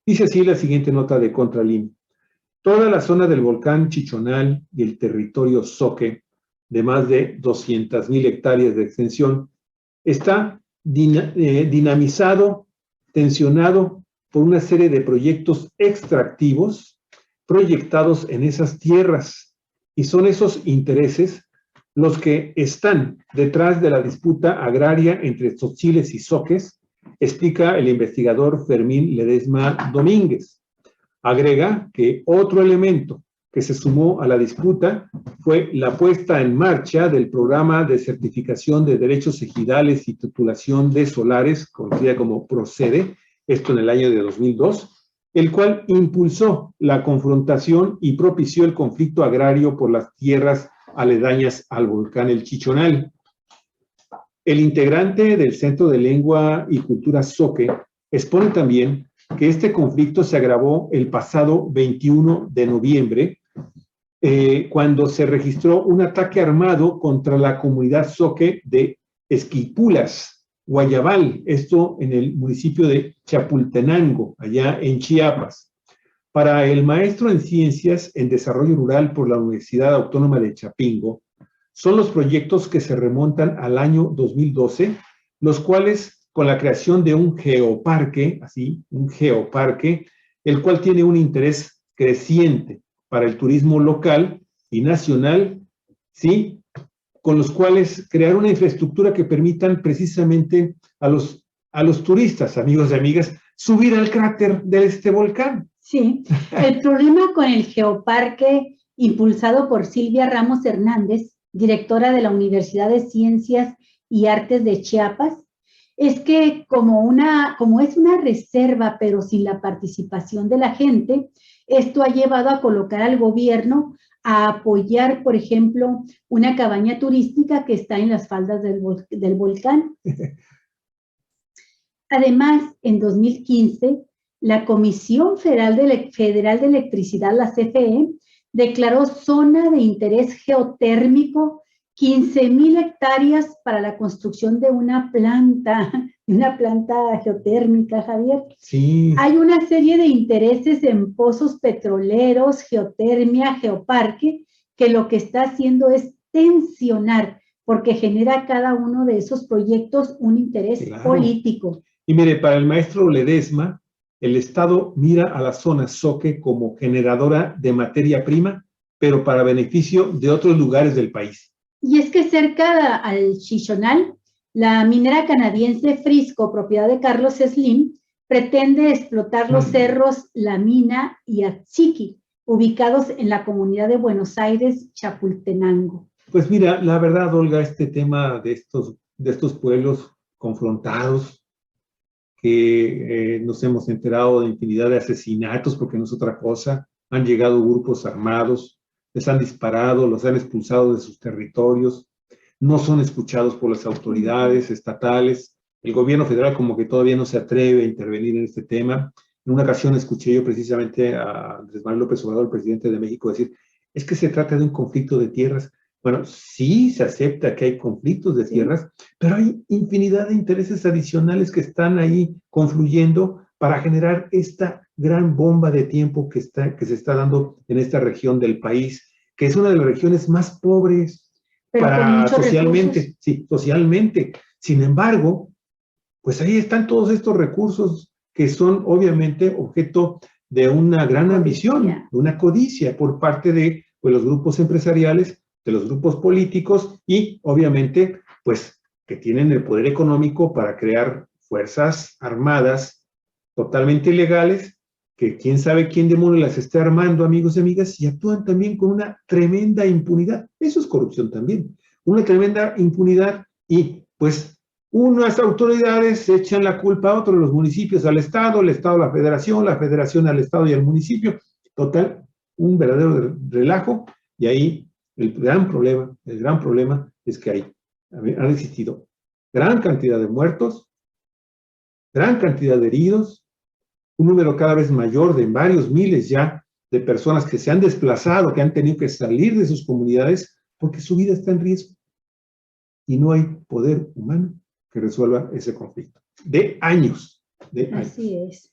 Dice así la siguiente nota de Contralínea. Toda la zona del volcán Chichonal y el territorio Zoque, de más de 200,000 hectáreas de extensión, está dinamizado, tensionado por una serie de proyectos extractivos proyectados en esas tierras, y son esos intereses los que están detrás de la disputa agraria entre tzotziles y zoques, explica el investigador Fermín Ledesma Domínguez. Agrega que otro elemento que se sumó a la disputa fue la puesta en marcha del programa de certificación de derechos ejidales y titulación de solares, conocida como PROCEDE, esto en el año de 2002, el cual impulsó la confrontación y propició el conflicto agrario por las tierras aledañas al volcán El Chichonal. El integrante del Centro de Lengua y Cultura Zoque expone también que este conflicto se agravó el pasado 21 de noviembre, cuando se registró un ataque armado contra la comunidad zoque de Esquipulas, Guayabal, esto en el municipio de Chapultenango, allá en Chiapas. Para el maestro en Ciencias en Desarrollo Rural por la Universidad Autónoma de Chapingo, son los proyectos que se remontan al año 2012, los cuales, con la creación de un geoparque, el cual tiene un interés creciente para el turismo local y nacional, ¿sí?, con los cuales crear una infraestructura que permitan precisamente a los turistas, amigos y amigas, subir al cráter de este volcán. Sí, el problema con el geoparque impulsado por Silvia Ramos Hernández, directora de la Universidad de Ciencias y Artes de Chiapas, es que como es una reserva, pero sin la participación de la gente, esto ha llevado a colocar al gobierno a apoyar, por ejemplo, una cabaña turística que está en las faldas del volcán. Además, en 2015, la Comisión Federal de Electricidad, la CFE, declaró zona de interés geotérmico 15,000 hectáreas para la construcción de una planta geotérmica, Javier. Sí. Hay una serie de intereses en pozos petroleros, geotermia, geoparque, que lo que está haciendo es tensionar porque genera cada uno de esos proyectos un interés político. Y mire, para el maestro Ledesma, el Estado mira a la zona Zoque como generadora de materia prima, pero para beneficio de otros lugares del país. Y es que cerca al Chichonal, la minera canadiense Frisco, propiedad de Carlos Slim, pretende explotar los cerros La Mina y Atziqui, ubicados en la comunidad de Buenos Aires, Chapultenango. Pues mira, la verdad, Olga, este tema de estos pueblos confrontados, que nos hemos enterado de infinidad de asesinatos, porque no es otra cosa, han llegado grupos armados, les han disparado, los han expulsado de sus territorios, no son escuchados por las autoridades estatales, el gobierno federal como que todavía no se atreve a intervenir en este tema. En una ocasión escuché yo precisamente a Andrés Manuel López Obrador, el presidente de México, decir, es que se trata de un conflicto de tierras. Bueno, sí se acepta que hay conflictos de tierras, pero hay infinidad de intereses adicionales que están ahí confluyendo para generar esta gran bomba de tiempo que se está dando en esta región del país, que es una de las regiones más pobres socialmente. Sí, socialmente. Sin embargo, pues ahí están todos estos recursos que son obviamente objeto de una gran ambición, de una codicia por parte de los grupos empresariales, de los grupos políticos y obviamente pues que tienen el poder económico para crear fuerzas armadas totalmente ilegales, que quién sabe quién demonios las está armando, amigos y amigas, y actúan también con una tremenda impunidad. Eso es corrupción también, una tremenda impunidad y pues unas autoridades echan la culpa a otros, los municipios al Estado, el Estado a la Federación al Estado y al municipio. Total, un verdadero relajo y ahí el gran problema es que han existido gran cantidad de muertos, gran cantidad de heridos, un número cada vez mayor de varios miles ya de personas que se han desplazado, que han tenido que salir de sus comunidades porque su vida está en riesgo. Y no hay poder humano que resuelva ese conflicto. De años. Así es.